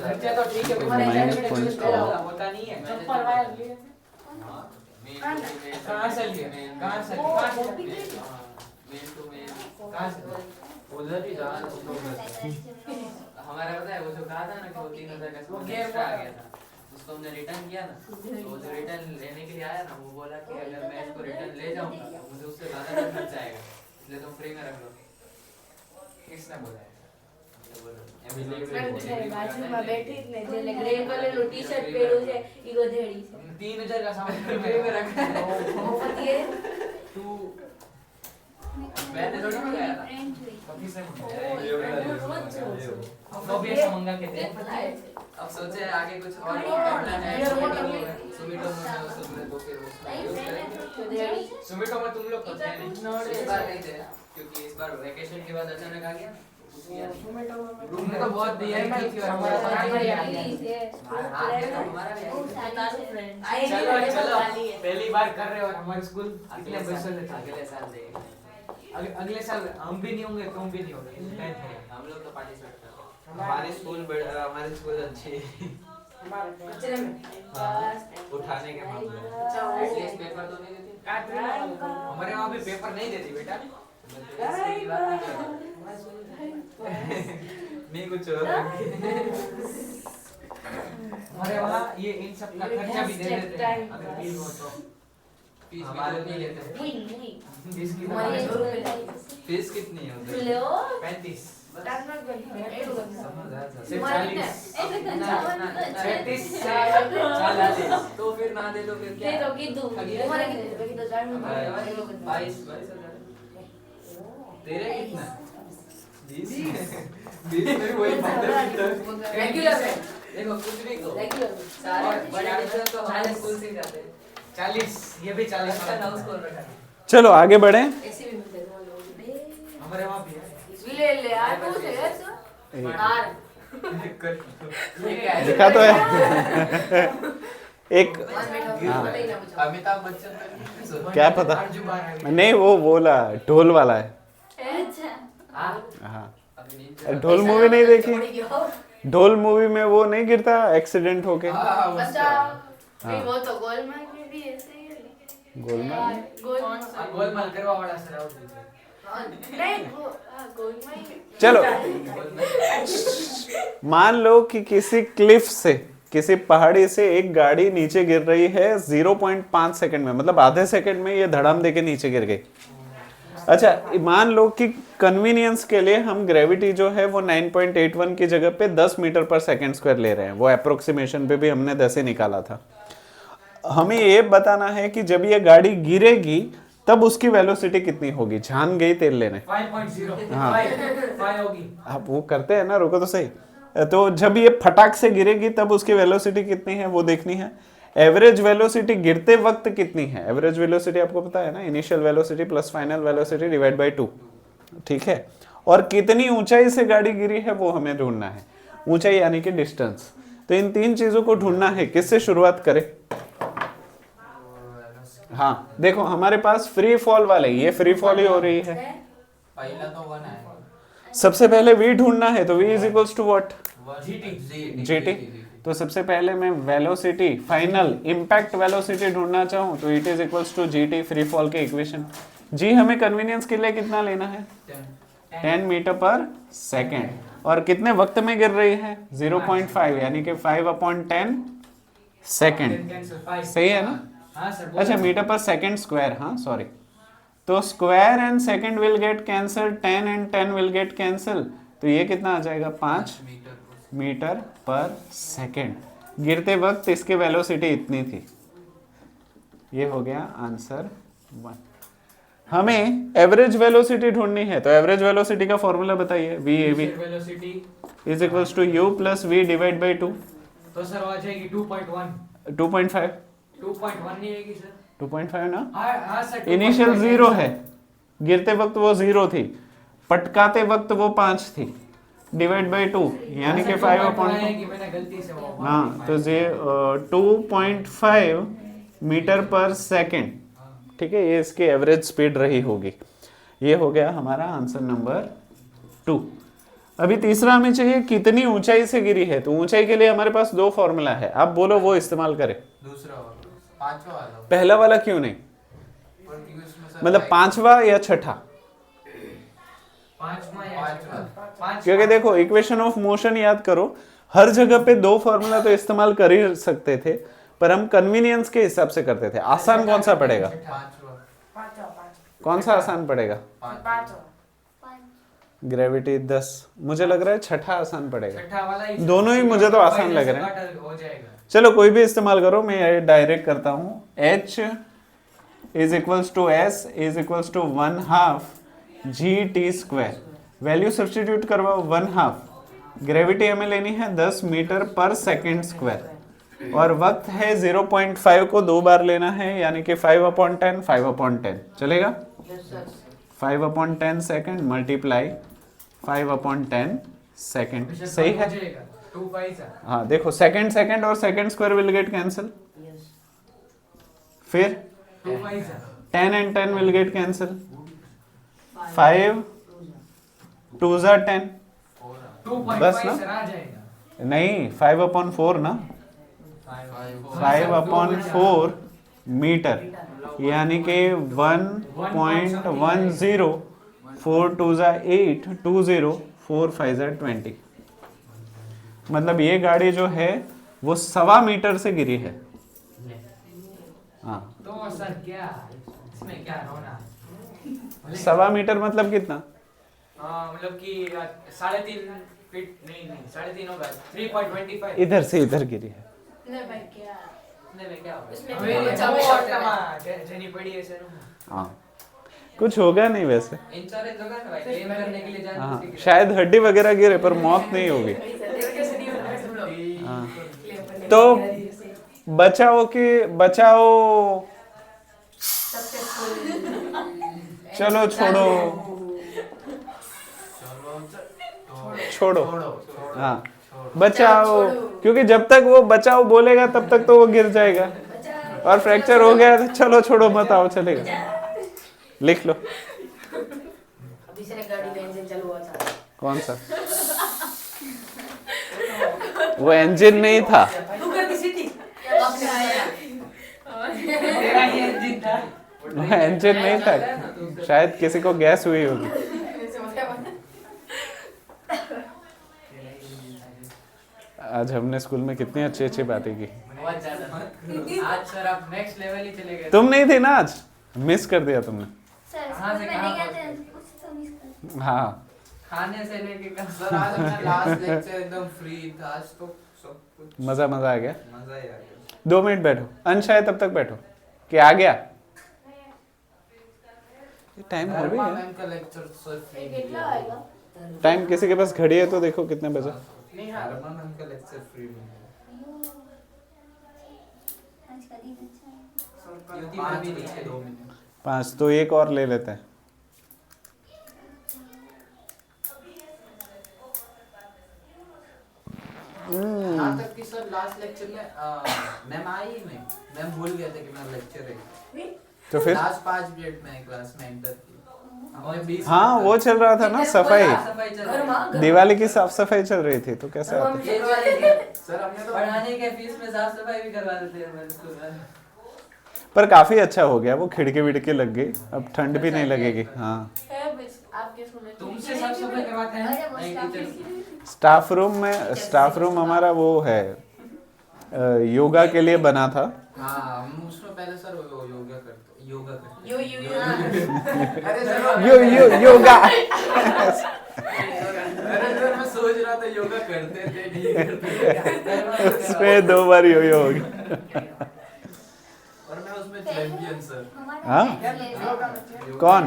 Speaker 2: खर्चा तो ठीक है,
Speaker 5: हमारे
Speaker 1: Minus
Speaker 2: एग्जाम में
Speaker 1: point
Speaker 2: कुछ
Speaker 1: four.
Speaker 2: होता नहीं है।
Speaker 4: चप्पल वायर लिए
Speaker 2: कहाँ से लिए? कहाँ से लिए? कहाँ से लिए?
Speaker 3: मेन टू मेन
Speaker 2: कहाँ से लिए?
Speaker 3: उधर ही जहाँ तुम लोग हमारा पता है वो जो कहा था ना कि वो 3000 का स्कूल एक्स्ट्रा आ गया था, उसको हमने रिटर्न किया ना, तो वो जो रिटर्न लेने के लिए आया ना, वो बोला कि अगर मैं इसको रिटर्न ले जाऊंगा तो मुझे उससे ज्यादा का खर्चा आएगा, इसलिए तुम फ्री में रख लो।
Speaker 2: किसने बोला है?
Speaker 5: બાજુમાં બેઠી જ ને જેને ગ્રે કલરનું ટી-શર્ટ પહેર્યું છે ઈ ગધેડી છે
Speaker 2: 3000 का सामान फ्री में रख
Speaker 5: મોફતી એ
Speaker 3: तू मैंने थोड़ी मंगाया था।
Speaker 2: किसने
Speaker 5: રોજ
Speaker 2: तो भी ऐसा मंगा के दे।
Speaker 5: પતા है
Speaker 3: अब सोचे आगे कुछ और करना है, सुमिटो में उसको बोले तो फिर उसको यूज करेंगे।
Speaker 5: ગધેડી
Speaker 2: सुमिटो में तुम लोग करते हैं नहीं?
Speaker 3: इस बार नहीं थे क्योंकि इस बार वेकेशन के बाद अचानक आ गया, कुछ किया नहीं।
Speaker 2: तुमने तो बहुत दिया है कि हमारा
Speaker 5: મારી આઈ છે
Speaker 3: हाँ, देखो, हमारा भी है।
Speaker 5: તારું ફ્રેન્ડ
Speaker 2: चलो चलो पहली बार कर रहे हो और हमारे स्कूल
Speaker 3: अगले
Speaker 2: इतने पैसे
Speaker 3: साल
Speaker 2: लेते हैं।
Speaker 3: अगले साल देंगे।
Speaker 2: अगले साल हम भी नहीं होंगे, तुम भी नहीं होगे। टेंथ में
Speaker 3: हम लोग तो पार्टिसिपेट करते हैं।
Speaker 6: हमारी स्कूल अच्छी है।
Speaker 5: કચરે में
Speaker 6: उठाने के मामले में।
Speaker 3: एटलीस्ट पेपर तो नहीं देती।
Speaker 2: हमारे वहाँ भी पेपर नहीं देती बेटा।
Speaker 3: इससे की बात नहीं कर रहा।
Speaker 6: नहीं कुछ और
Speaker 2: हमारे वहाँ ये इन सब का खर्चा भी दे देते हैं अगर बिल हो तो।
Speaker 3: फीस भी
Speaker 6: हमारे
Speaker 3: तो नहीं लेते।
Speaker 5: મુઈ મુઈ
Speaker 2: जिसकी
Speaker 5: મારી
Speaker 2: तो
Speaker 5: 100 રૂપિયા
Speaker 6: फीस कितनी है उधर?
Speaker 5: લે ઓ
Speaker 2: 35
Speaker 5: ટાકનર કરી એટલું કરી
Speaker 6: समझ आ जाता
Speaker 2: सिर्फ
Speaker 5: મારી
Speaker 2: 40 36
Speaker 3: 40 तो फिर ना दे तो फिर
Speaker 5: તે
Speaker 3: क्या?
Speaker 5: તો કીધું તમારે કીધું બાકી તો જાણવું
Speaker 6: है।
Speaker 5: એટલું કરી
Speaker 3: 22
Speaker 6: तेरे कितना? 20 में वही
Speaker 5: રેગ્યુલર છે
Speaker 3: देखो कुछ भी कहो,
Speaker 5: રેગ્યુલર
Speaker 3: सारे बड़े टीचर तो हमारे स्कूल से ही जाते हैं।
Speaker 2: 40 ये भी 40
Speaker 3: अच्छा ना उसको रखा है।
Speaker 1: चलो आगे बढ़े।
Speaker 5: એસી બી મિલતે તમારે
Speaker 2: हमारे वहाँ भी है।
Speaker 5: ले ले આ શું છે યાર હાર
Speaker 2: ये क्या है?
Speaker 1: दिखा तो है एक हाँ।
Speaker 6: अमिताभ बच्चन
Speaker 1: क्या पता
Speaker 2: अर्जुन बाहर आ गया।
Speaker 1: नहीं, वो बोला ढोल वाला है।
Speaker 5: અચ્છા
Speaker 2: हाँ
Speaker 1: हाँ,
Speaker 3: अभी नीचे
Speaker 1: ढोल मूवी नहीं देखी?
Speaker 5: પડી ગયો
Speaker 1: ढोल मूवी में वो नहीं गिरता एक्सीडेंट होके
Speaker 5: बच्चा
Speaker 1: हाँ।
Speaker 5: नहीं वो तो गोलमाल में भी ऐसे ही है
Speaker 1: गोलमाल
Speaker 5: गोलमाल
Speaker 2: गोलमाल करवा वाला सर आउट दीजिए।
Speaker 5: नहीं गोलमाल
Speaker 1: चलो मान लो कि किसी क्लिफ से, किसी पहाड़ी से एक गाड़ी नीचे गिर रही है 0.5 सेकंड में, मतलब आधे सेकंड में ये धड़ाम देके नीचे गिर गई। अच्छा, मान लो कि कन्वीनियंस के लिए हम ग्रेविटी जो है वो 9.81 की जगह पे 10 मीटर पर सेकंड स्क्वायर ले रहे हैं। वो अप्रोक्सीमेशन पे भी हमने 10 ही निकाला था। हमें ये बताना है कि जब ये गाड़ी गिरेगी तब उसकी वेलोसिटी कितनी होगी। जान गई तेल लेने।
Speaker 2: 5.0
Speaker 1: हाँ।
Speaker 2: 5 होगी।
Speaker 1: आप वो करते हैं ना, रुको तो सही। तो जब ये फटाक से गिरेगी तब उसकी वेलोसिटी कितनी है वो देखनी है। एवरेज वेलोसिटी गिरते वक्त कितनी है? एवरेज वेलोसिटी आपको पता है ना, initial velocity plus final velocity divide by 2, ठीक है। और कितनी ऊंचाई से गाड़ी गिरी है वो हमें ढूंढना है। ऊंचाई यानी कि डिस्टेंस। तो इन तीन चीजों को ढूंढना है। किससे शुरुआत करें? हाँ देखो, हमारे पास फ्री फॉल वाले, ये फ्री फॉल ही हो रही है।
Speaker 6: पहला तो 1 है।
Speaker 1: सबसे पहले v ढूंढना है, तो v is equals to what?
Speaker 2: GT।
Speaker 1: तो सबसे पहले मैं वेलोसिटी, फाइनल इंपैक्ट वेलोसिटी ढूंढना चाहूँ तो it is equals to GT, free fall के इक्वेशन। जी हमें कन्वीनियंस के लिए कितना लेना है? 10 मीटर पर सेकेंड। और कितने वक्त में गिर रही है? 0.5 यानी कि 5/10 सेकेंड। सही है ना?
Speaker 2: हाँ सर।
Speaker 1: अच्छा, मीटर पर सेकेंड स्क्वायर, हाँ सॉरी। तो square and second will get cancel, 10 and 10 will get cancel. तो ये कितना आ जाएगा? 5 मीटर पर सेकेंड। गिरते वक्त इसकी वेलोसिटी इतनी थी। ये हो गया आंसर 1। हमें एवरेज वेलोसिटी ढूंढनी है, तो एवरेज वेलोसिटी का फॉर्मूला बताइए। V A V
Speaker 2: velocity
Speaker 1: is equals to U plus V divide by 2।
Speaker 2: तो सर आ जाएगी 2.1।
Speaker 1: 2.5
Speaker 2: 2.1 नहीं आएगी सर?
Speaker 1: 2.5 ना,
Speaker 2: हाँ सर।
Speaker 1: इनिशियल 0 है, गिरते वक्त वो 0 थी, पटकाते वक्त वो 5 थी। डिवाइड बाई 2 यानी कि 5 अपॉन
Speaker 2: है कि मैंने गलती से वो
Speaker 1: हाँ तो ये 2.5 मीटर पर सेकेंड, ठीक है, ये इसकी एवरेज स्पीड रही होगी। ये हो गया हमारा आंसर नंबर 2। अभी तीसरा हमें चाहिए कितनी ऊंचाई से गिरी है। तो ऊंचाई के लिए हमारे पास 2 फॉर्मूला है, आप बोलो वो इस्तेमाल करें।
Speaker 6: दूसरा वाला, पांचवा वाला,
Speaker 1: पहला वाला क्यों नहीं,
Speaker 6: क्योंकि उसमें सर
Speaker 1: मतलब 5वां या 6ठा?
Speaker 2: पांचवा या
Speaker 6: पांचवा।
Speaker 2: पांचवा।
Speaker 1: क्योंकि देखो इक्वेशन ऑफ मोशन याद करो, हर जगह पे 2 फॉर्मूला तो इस्तेमाल कर ही सकते थे, पर हम कन्वीनियंस के हिसाब से करते थे। आसान कौन सा पड़ेगा,
Speaker 6: पांचवा,
Speaker 1: कौन सा आसान पड़ेगा? ग्रेविटी 10, मुझे लग रहा है 6ठा आसान पड़ेगा।
Speaker 2: छठा वाला ही
Speaker 1: दोनों ही मुझे तो आसान लग रहे हैं।
Speaker 2: हैं हो जाएगा।
Speaker 1: चलो कोई भी इस्तेमाल करो, मैं ये डायरेक्ट करता हूँ। H is equals to S is equals to 1/2 GT²। Value substitute करवाओ 1/2। ग्रेविटी हमें लेनी है 10 मीटर पर सेकेंड स्क्वायर, और वक्त है 0.5 को 2 बार लेना है, यानी कि 5/10 5/10 चलेगा। 5/10 सेकेंड मल्टीप्लाई 5/10 सेकेंड, सही है।
Speaker 2: 2 पैसा
Speaker 1: हाँ देखो, सेकेंड और second square will get cancel, फिर
Speaker 2: 2 पैसा
Speaker 1: 10 and 10 will get cancel, 5 2s are 10,
Speaker 2: 2.5
Speaker 1: बस ना?
Speaker 2: आ जाएगा।
Speaker 1: नहीं 5/4 ना, 5/4 मीटर, यानी कि 1.10, 4 2s are 8, 20 4 5s are 20। मतलब ये गाड़ी जो है वो 1.25 मीटर से गिरी है। हाँ
Speaker 2: तो सर क्या इसमें क्या रोना?
Speaker 1: 1.25 मीटर मतलब कितना?
Speaker 2: मतलब कि 3.5 फीट नहीं 3.5 होगा 3.25।
Speaker 1: इधर से इधर गिरी है।
Speaker 5: नहीं भाई क्या
Speaker 2: इतने में क्या होगा?
Speaker 5: इसमें
Speaker 2: हमें
Speaker 5: बचा
Speaker 2: वो
Speaker 5: हुआ
Speaker 2: ऑटोमा जनी पड़ी है सर।
Speaker 1: हाँ कुछ होगा नहीं वैसे।
Speaker 3: इंश्योरेंस होगा ना भाई, क्लेम करने के लिए
Speaker 1: हाँ
Speaker 3: जाना
Speaker 1: शायद हड्डी वगैरह गिरे पर मौत नहीं होगी। हाँ तो बचाओ कि बचाओ, चलो छोड़ो छोड़ो, हाँ बचाओ, क्योंकि जब तक वो बचाओ बोलेगा तब तक तो वो गिर जाएगा, और फ्रैक्चर हो गया तो चलो छोड़ो मत आओ चलेगा। लिख लो
Speaker 5: दूसरे गाड़ी का इंजन चालू हुआ था।
Speaker 1: कौन सा, वो इंजन नहीं था,
Speaker 5: तू कर दी सीटी आपने आया
Speaker 2: तेरा ये इंजन था।
Speaker 1: वो इंजन नहीं था, शायद किसी को गैस हुई होगी। आज हमने स्कूल में कितनी अच्छी अच्छी बातें की।
Speaker 3: बहुत ज्यादा। आज सर आप नेक्स्ट लेवल ही चले गए।
Speaker 1: तुम नहीं थे ना आज, मिस कर दिया तुमने।
Speaker 3: कहाँ से कहाँ पहुंचे?
Speaker 1: हाँ
Speaker 3: खाने से लेके
Speaker 6: सर आज अपना लास्ट लेक्चर एकदम फ्री था, आज तो सब कुछ
Speaker 1: मजा आ गया।
Speaker 6: मजा ही आ गया।
Speaker 1: 2 मिनट बैठो, अंश है तब तक बैठो। कि आ गया टाइम हो गया है।
Speaker 6: मैम का लेक्चर सर फ्री
Speaker 5: कितना आएगा?
Speaker 1: टाइम किसी के पास घड़ी है तो देखो कितने बजे।
Speaker 6: नहीं हाँ मैम का लेक्चर फ्री में
Speaker 3: युति में भी नहीं है।
Speaker 6: 2 मिनट
Speaker 1: 5 तो एक और ले लेते हैं।
Speaker 6: यहाँ तक कि सर लास्ट लेक्चर में मैम आई ही नहीं, मैम भूल गए थे कि मेरा लेक्चर है।
Speaker 1: तो फिर
Speaker 6: लास्ट 5 मिनट में क्लास में एंटर की हमने 20
Speaker 1: हाँ वो चल रहा था ना सफाई,
Speaker 3: सफाई चल रही है।
Speaker 1: दिवाली की साफ सफाई चल रही थी, तो कैसे आते।
Speaker 3: ये वाले थे।
Speaker 6: सर हमने तो
Speaker 3: पढ़ाने के फीस में साफ सफाई भी करवा देते हैं हमारे स्कूल में।
Speaker 1: पर काफी अच्छा हो गया, वो खिड़की विड़की लग गई, अब ठंड भी नहीं लगेगी। हाँ
Speaker 5: आपके स्कूल में
Speaker 2: तुमसे सब सफाई करवाते हैं।
Speaker 3: नहीं टीचर
Speaker 1: स्टाफ रूम में हमारा वो है योगा के लिए बना था।
Speaker 6: हाँ हम उसमें पहले सर वो योगा करते
Speaker 5: यो
Speaker 6: अरे सर
Speaker 1: योगा
Speaker 6: अरे सर मैं सोच रहा था योगा करते थे नहीं करते
Speaker 1: उसमें 2 बार यो हो गया।
Speaker 6: और मैं उसमें चैंपियन सर।
Speaker 1: हाँ
Speaker 6: योगा
Speaker 1: कौन?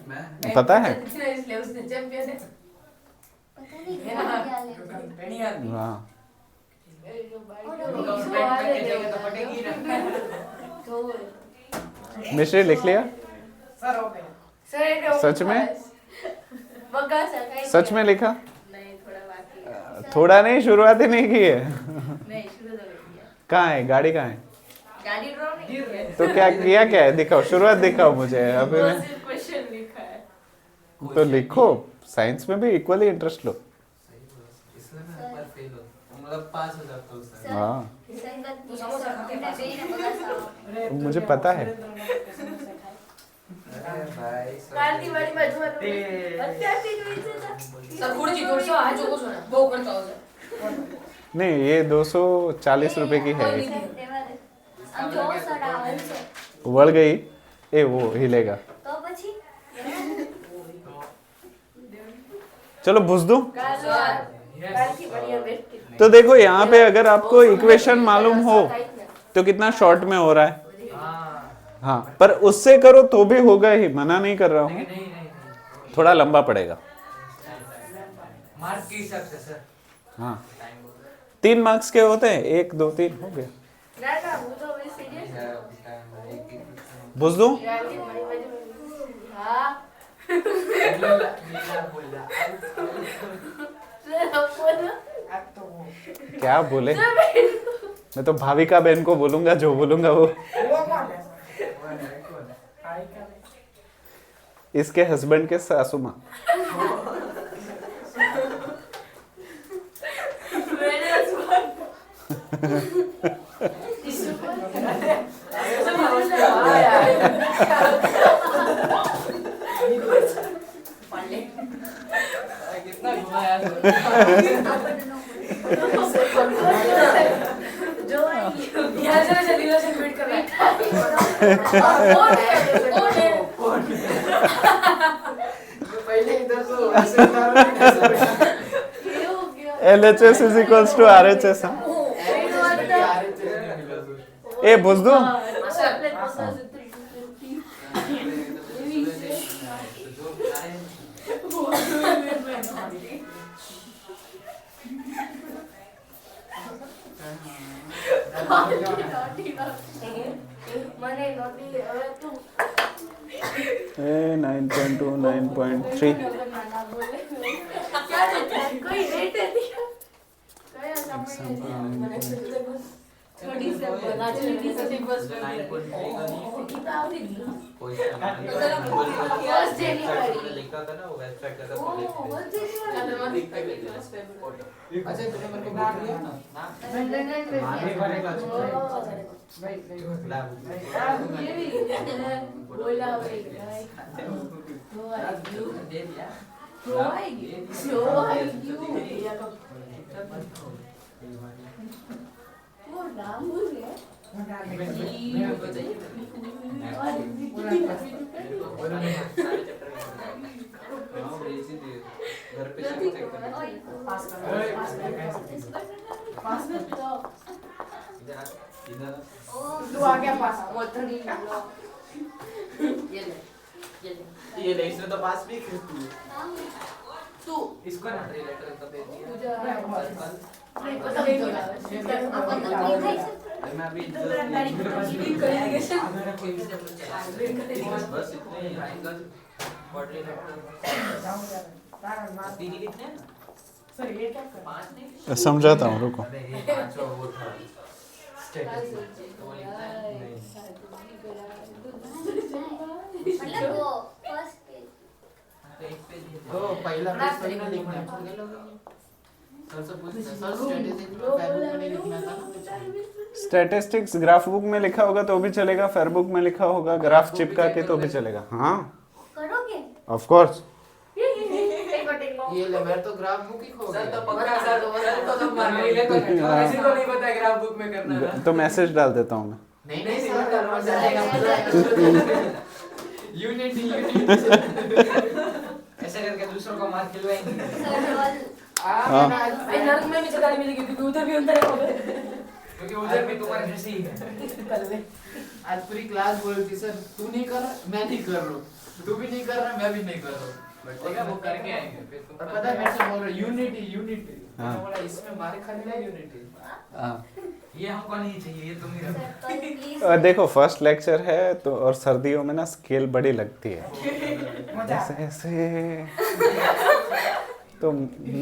Speaker 6: मैं
Speaker 1: पता है?
Speaker 5: इसलिए उसने चैंपियन है।
Speaker 1: हाँ मिश्री लिख लिया?
Speaker 5: सर हो गया।
Speaker 1: सच में?
Speaker 5: बगा सर
Speaker 1: सच में लिखा?
Speaker 5: नहीं थोड़ा बाकी
Speaker 1: थोड़ा नहीं, शुरुआत ही नहीं की है।
Speaker 5: नहीं शुरू तो कर दिया।
Speaker 1: कहाँ है गाड़ी, कहाँ है?
Speaker 5: गाड़ी ड्रॉ नहीं
Speaker 2: गिर रहे
Speaker 5: किया।
Speaker 1: तो क्या किया, क्या है दिखाओ, शुरुआत दिखाओ मुझे अभी।
Speaker 5: वो सिर्फ क्वेश्चन लिखा है।
Speaker 1: तो लिखो, साइंस में भी इक्वली इंटरेस्ट लो।
Speaker 6: सही बोला, इसलिए मैं पर फेल हो मतलब 5 हो जाता हूँ सर।
Speaker 1: हाँ
Speaker 4: तू समोसा खा के पास
Speaker 2: अरे
Speaker 1: मुझे पता है।
Speaker 6: अरे भाई
Speaker 5: कार्ती वाली बाजू में
Speaker 2: ते-
Speaker 5: અત્યારથી જ વિચાર હતા।
Speaker 4: સર ખુરશી દોડશો આ જોકો છો ને બહુ કરતા હોય
Speaker 1: नहीं, ये 240 रुपए की है।
Speaker 5: આમ જો સડા આવે છે
Speaker 1: बढ़ गई ए, वो हिलेगा।
Speaker 5: તો પછી
Speaker 1: चलो भूस दूं।
Speaker 5: કાલ કાલથી बढ़िया બેઠતી
Speaker 1: तो देखो यहाँ पे अगर आपको इक्वेशन मालूम हो तो कितना शॉर्ट में हो रहा है।
Speaker 2: हाँ
Speaker 1: हाँ, पर उससे करो तो भी होगा ही, मना नहीं कर रहा हूँ,
Speaker 2: नहीं नहीं नहीं
Speaker 1: थोड़ा लंबा पड़ेगा।
Speaker 2: मार्क के हिसाब से सर
Speaker 1: हाँ 3 मार्क्स के होते हैं, 1 2 3 हो गया।
Speaker 5: ના ના હું તો હવે સિરિયસ
Speaker 1: भूस दूं।
Speaker 5: કાલથી મારી બાજુ હા
Speaker 2: बोला
Speaker 5: સર બોલો
Speaker 1: क्या बोले? मैं तो भाविका बहन को बोलूंगा, जो बोलूंगा वो। इसके हस्बैंड के सासू माँ।
Speaker 5: मैंने
Speaker 2: कितना घुमाया सर
Speaker 5: जो आई
Speaker 4: यहाँ से वैसे रिलेशन बिल्ड कर रहा है
Speaker 5: कौन है
Speaker 2: पहले इधर तो ऐसे कर रहे
Speaker 5: क्यों क्यों
Speaker 1: LHS is equals to RHS। हाँ? ए भूस दूं।
Speaker 5: મને નોટી હવે તું
Speaker 1: 9.2 9.3
Speaker 5: નાના બોલે ક્યારે કોઈ રેટ હતી કયા સમય મને થોડી સે બના છોટી સે બસ
Speaker 6: 9.3 का नहीं
Speaker 5: ગીતા આવતી જ
Speaker 6: कोई
Speaker 5: फर्स्ट जनवरी
Speaker 6: लिखा था ना वो वेबसाइट का
Speaker 5: ओ फर्स्ट जनवरी
Speaker 6: अच्छा तुमने मेरे को बोल दिया ना मारे वाले का
Speaker 5: बोला भाई
Speaker 6: दे दिया
Speaker 5: वो राहुल है
Speaker 6: घर पे चेक करना इधर
Speaker 4: तू आ गया पास वो थोड़ी ये ले
Speaker 6: ये ले इसने तो पास भी कर तू
Speaker 4: तू
Speaker 2: इसको ना
Speaker 6: लेटर तो दे दिया
Speaker 5: तुझे
Speaker 4: नहीं पता नहीं तो
Speaker 6: मैं अभी बस इतने ही आएगा 40 लेटर दीदी कितने हैं
Speaker 4: सर ये क्या कर
Speaker 6: 5 नहीं
Speaker 1: समझाता हूँ, रुको।
Speaker 6: अरे ये 5 वो था स्टेटस तो लिखना है
Speaker 5: मतलब वो फर्स्ट
Speaker 6: एक पेज तो पहला पेज पर ना लिखना है सर से पूछना सर स्टैटिस्टिक्स में फेसबुक में नहीं लिखना था ना
Speaker 1: स्टैटिस्टिक्स ग्राफ बुक में लिखा होगा तो भी चलेगा, फेयर बुक में लिखा होगा ग्राफ चिपका के तो भी चलेगा। हाँ
Speaker 5: करोगे
Speaker 1: ऑफ कोर्स।
Speaker 6: ये ले मेरा तो ग्राफ बुक ही खो गया
Speaker 2: सर तो पक्का सर तो सब मान ले तो किसी को नहीं पता ग्राफ बुक में करना है
Speaker 1: तो मैसेज डाल देता हूँ मैं।
Speaker 6: नहीं
Speaker 2: नहीं
Speaker 6: नहीं
Speaker 2: सर
Speaker 6: सर
Speaker 2: यूनिटी ऐसे करके दूसरों को मार खिलवाएंगे
Speaker 1: हाँ।
Speaker 4: भाई नर्क में भी जगह नहीं मिलेगी क्योंकि उधर भी अंदर है
Speaker 2: क्योंकि उधर भी तुम्हारे जैसे ही है
Speaker 6: आज पूरी क्लास बोलती सर तू नहीं कर रहा मैं नहीं कर रहा हूँ तू भी नहीं कर रहा मैं भी नहीं कर रहा हूँ
Speaker 2: ठीक है वो करके आएंगे फिर तुम
Speaker 6: और पता है मेरे से बोल रहा यूनिटी यूनिटी
Speaker 1: हाँ।
Speaker 6: मैं बोला इसमें मारे खाने ना यूनिटी
Speaker 2: ये हमको नहीं चाहिए ये तुम ही रखो
Speaker 5: प्लीज
Speaker 1: देखो फर्स्ट लेक्चर है तो, और सर्दियों में ना स्केल बड़ी लगती है। ऐसे ऐसे तो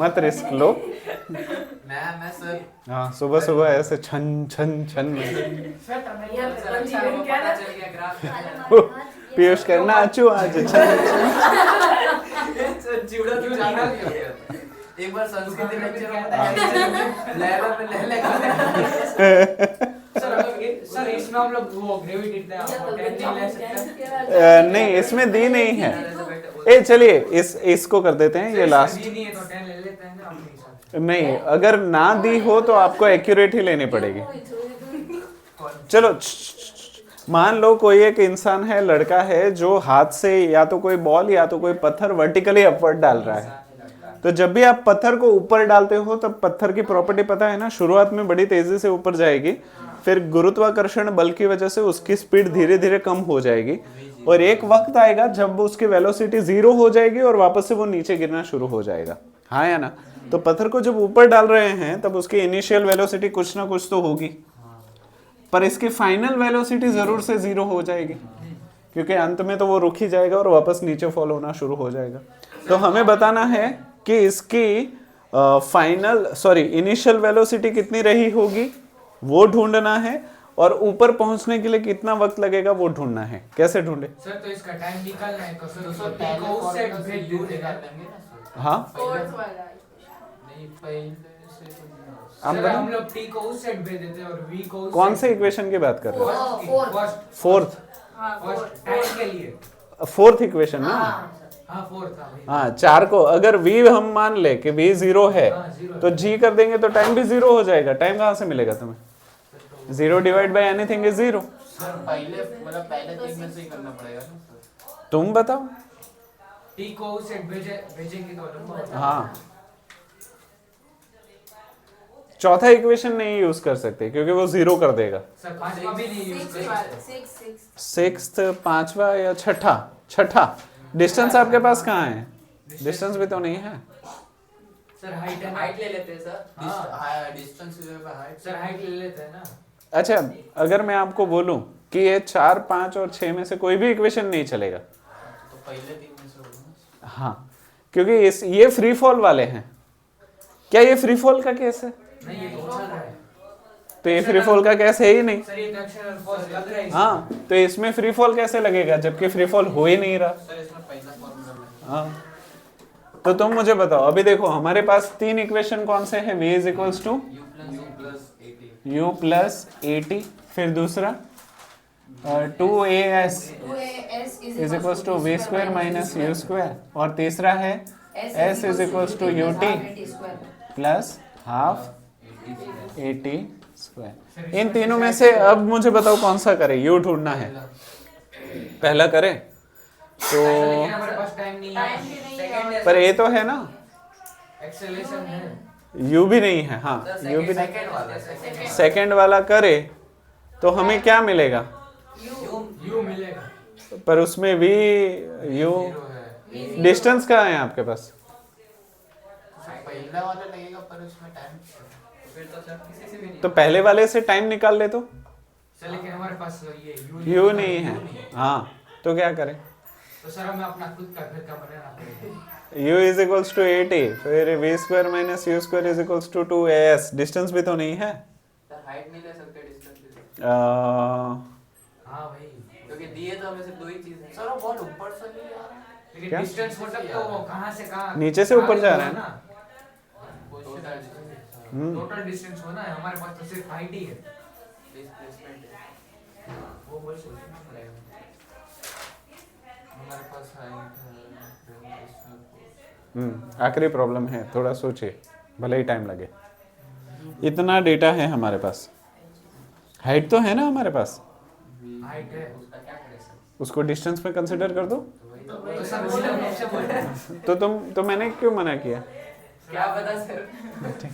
Speaker 1: मत रिस्क लो।
Speaker 6: मैं सर
Speaker 1: हाँ, सुबह सुबह ऐसे छन छन छन
Speaker 3: पता चल गया ग्राफ
Speaker 1: पीयूष करना आचू आज छन
Speaker 3: चिवड़ा तो जाना नहीं होगा। एक बार संस्कृत लेक्चर में लैला में लहले
Speaker 2: सर इसमें हम लोग वो ग्रेविटी नहीं ले सकते।
Speaker 1: नहीं, इसमें दी नहीं है। ए चलिए इसको कर देते हैं, ये लास्ट।
Speaker 2: नहीं है तो 10 ले लेते हैं ना अपने हिसाब से।
Speaker 1: नहीं, अगर ना दी हो तो आपको एक्यूरेट ही लेनी पड़ेगी। चलो मान लो कोई एक इंसान है, लड़का है, जो हाथ से या तो कोई बॉल या तो कोई पत्थर वर्टिकली अपवर्ड डाल रहा है। तो जब भी आप पत्थर को ऊपर डालते हो तब पत्थर की प्रॉपर्टी पता है ना, शुरुआत में बड़ी तेजी से ऊपर जाएगी, फिर गुरुत्वाकर्षण बल की वजह से उसकी स्पीड धीरे धीरे कम हो जाएगी और एक वक्त आएगा जब उसकी वेलोसिटी 0 हो जाएगी और वापस से वो नीचे गिरना शुरू हो जाएगा। हाँ या ना? तो पत्थर को जब ऊपर डाल रहे हैं तब उसकी इनिशियल वेलोसिटी कुछ ना कुछ तो होगी, पर इसकी फाइनल वेलोसिटी जरूर से 0 हो जाएगी, क्योंकि अंत में तो वो रुक ही जाएगा और वापस नीचे फॉल होना शुरू हो जाएगा। तो हमें बताना है कि इसकी इनिशियल वेलोसिटी कितनी रही होगी वो ढूंढना है, और ऊपर पहुंचने के लिए कितना वक्त लगेगा वो ढूंढना है। कैसे ढूंढे?
Speaker 2: सर तो इसका टाइम निकालना है तो सर उसको
Speaker 6: पहले
Speaker 2: को
Speaker 6: फॉर्मूला
Speaker 2: सेट
Speaker 6: से
Speaker 2: भेज
Speaker 6: यू
Speaker 2: देते
Speaker 6: निकाल
Speaker 2: हैं।
Speaker 6: लेंगे ना सर।
Speaker 1: हाँ,
Speaker 5: फोर्थ वाला
Speaker 6: नहीं पहले से तो
Speaker 1: आप
Speaker 2: सर
Speaker 1: बताओ।
Speaker 2: हम लोग टी को उस सेट भेज देते हैं और वी को उस
Speaker 1: कौन
Speaker 2: set-
Speaker 1: से इक्वेशन की बात कर रहे हैं?
Speaker 2: फर्स्ट
Speaker 1: फोर्थ
Speaker 5: हाँ
Speaker 2: फर्स्ट टाइम के लिए।
Speaker 1: फोर्थ इक्वेशन ना?
Speaker 2: हाँ फोर्थ था भाई।
Speaker 1: हाँ, 4 को अगर v हम मान ले कि v 0 है
Speaker 2: हाँ, 0
Speaker 1: तो g कर देंगे तो टाइम भी 0 हो जाएगा। टाइम कहाँ से मिलेगा तुम्हें? 0 divide by anything is 0।
Speaker 6: Sir पहले 3 में से ही करना पड़ेगा ना सर।
Speaker 1: तुम बताओ।
Speaker 2: टी को उस सेट भेजेंगे तो लंबा हो जाएगा।
Speaker 1: हाँ, चौथा इक्वेशन नहीं यूज कर सकते क्योंकि वो 0 कर देगा।
Speaker 2: सर पांचवा भी नहीं यूज
Speaker 5: सिक्स
Speaker 2: कर
Speaker 5: वाला
Speaker 2: सकते।
Speaker 5: सिक्स
Speaker 1: 6th, 5वां या छठा डिस्टेंस आपके पास कहाँ है? डिस्टेंस भी तो नहीं है।
Speaker 2: सर हाइट है
Speaker 3: हाइट ले लेते हैं सर।
Speaker 2: हाँ
Speaker 6: डिस्टेंस हाइट
Speaker 2: सर हाइट ले लेते हैं ना।
Speaker 1: अच्छा, अगर मैं आपको बोलूं कि ये 4, 5 और 6 में से कोई भी इक्वेशन नहीं चलेगा।
Speaker 6: तो पहले 3 में से होगा।
Speaker 1: हाँ, क्योंकि ये फ्री फॉल वाले हैं। क्या ये फ्री फॉल का केस है?
Speaker 2: नहीं ये तो चल रहा है।
Speaker 1: तो ये फ्री फॉल का केस है ही नहीं।
Speaker 2: सर ये एक्शन फोर्स लग रहा है।
Speaker 1: हाँ, तो इसमें फ्री फॉल कैसे लगेगा जबकि फ्री फॉल हो ही नहीं रहा।
Speaker 6: सर इसमें पहला फॉर्मूला
Speaker 1: हाँ, तो तुम मुझे बताओ। अभी देखो हमारे पास 3 इक्वेशन कौन से हैं? v is equals to u plus 80, फिर दूसरा 2as is equals to v square minus u square, और तीसरा है s is equals to ut plus half 80 square. इन तीनों में से अब मुझे बताओ कौन सा करें? u ढूंढना है, पहला करें तो
Speaker 2: लेकिन हमारे पास टाइम नहीं
Speaker 5: टाइम भी नहीं है।
Speaker 2: है।
Speaker 1: पर ये तो है ना,
Speaker 2: एक्सेलरेशन है।
Speaker 1: u भी नहीं है। हाँ, u भी नहीं।
Speaker 3: सेकंड वाला सेकंड
Speaker 1: सेकंड वाला करे तो हमें क्या मिलेगा?
Speaker 2: यू मिलेगा।
Speaker 1: पर उसमें v u
Speaker 2: है।
Speaker 1: डिस्टेंस कहाँ है आपके पास?
Speaker 6: पहला वाला लगेगा पर उसमें टाइम
Speaker 3: फिर तो सर किसी से भी नहीं।
Speaker 1: तो पहले वाले से टाइम निकाल ले तो
Speaker 2: सर लेकिन हमारे पास ये
Speaker 1: u नहीं है। हाँ, तो क्या करें?
Speaker 2: तो सर हमें अपना खुद का घर का बनाना पड़ेगा।
Speaker 1: u इज इक्वल्स टू 80, फिर v square minus u square is equals to 2as। Distance भी तो नहीं है।
Speaker 3: सर हाइट नहीं ले सकते डिस्टेंस।
Speaker 2: हाँ भाई
Speaker 3: क्योंकि दिए तो हमें सिर्फ दो ही चीज है।
Speaker 6: सर वो बहुत ऊपर से नहीं आ रहा है।
Speaker 2: लेकिन
Speaker 1: क्या?
Speaker 2: डिस्टेंस मतलब तो वो कहाँ से कहाँ
Speaker 1: नीचे से ऊपर जा रहा है ना।
Speaker 2: टोटल डिस्टेंस होना है। हमारे पास तो सिर्फ हाइट ही है।
Speaker 3: डिस्प्लेसमेंट है।
Speaker 2: वो बोल सोचना पड़ेगा।
Speaker 6: हमारे पास हाइट
Speaker 1: आखिरी प्रॉब्लम है, थोड़ा सोचिए, भले ही टाइम लगे। इतना डेटा है हमारे पास, हाइट तो है ना हमारे पास,
Speaker 2: हाइट है।
Speaker 3: उसका क्या करें सर?
Speaker 1: उसको डिस्टेंस में कंसिडर कर दो।
Speaker 2: तो सर उसने मुझसे बोला
Speaker 1: तो मैंने क्यों मना किया?
Speaker 3: क्या पता सर?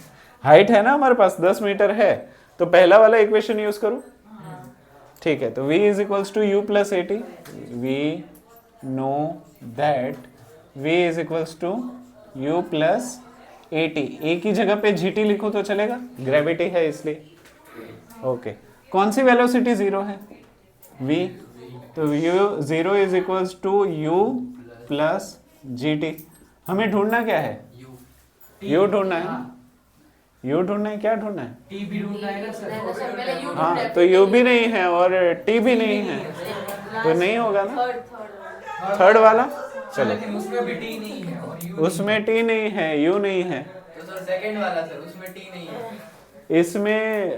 Speaker 1: हाइट है ना हमारे पास, 10 मीटर है, तो पहला वाला इक्वेशन यूज करो। ठीक है, तो v is equals to u plus 80। We know that v is equals to u plus 80। एक ही जगह पे gt लिखो तो चलेगा, ग्रेविटी है इसलिए। ओके, कौन सी वेलोसिटी 0 है? v, तो u 0 is equals to u plus gt। हमें ढूंढना क्या है? यू ढूंढना है ना, यू ढूंढना है, क्या ढूंढना है?
Speaker 2: टी भी ढूंढना है ना
Speaker 5: नहीं,
Speaker 2: सर?
Speaker 5: नहीं, सर, पहले यू
Speaker 1: हाँ, तो यू भी नहीं है और टी भी नहीं है, तो नहीं होगा ना थर्ड वाला। चलो,
Speaker 2: लेकिन उसमें भी टी नहीं है और यू
Speaker 1: उसमें टी नहीं है, यू नहीं है,
Speaker 3: तो सर सेकंड वाला सर उसमें टी नहीं है।
Speaker 1: इसमें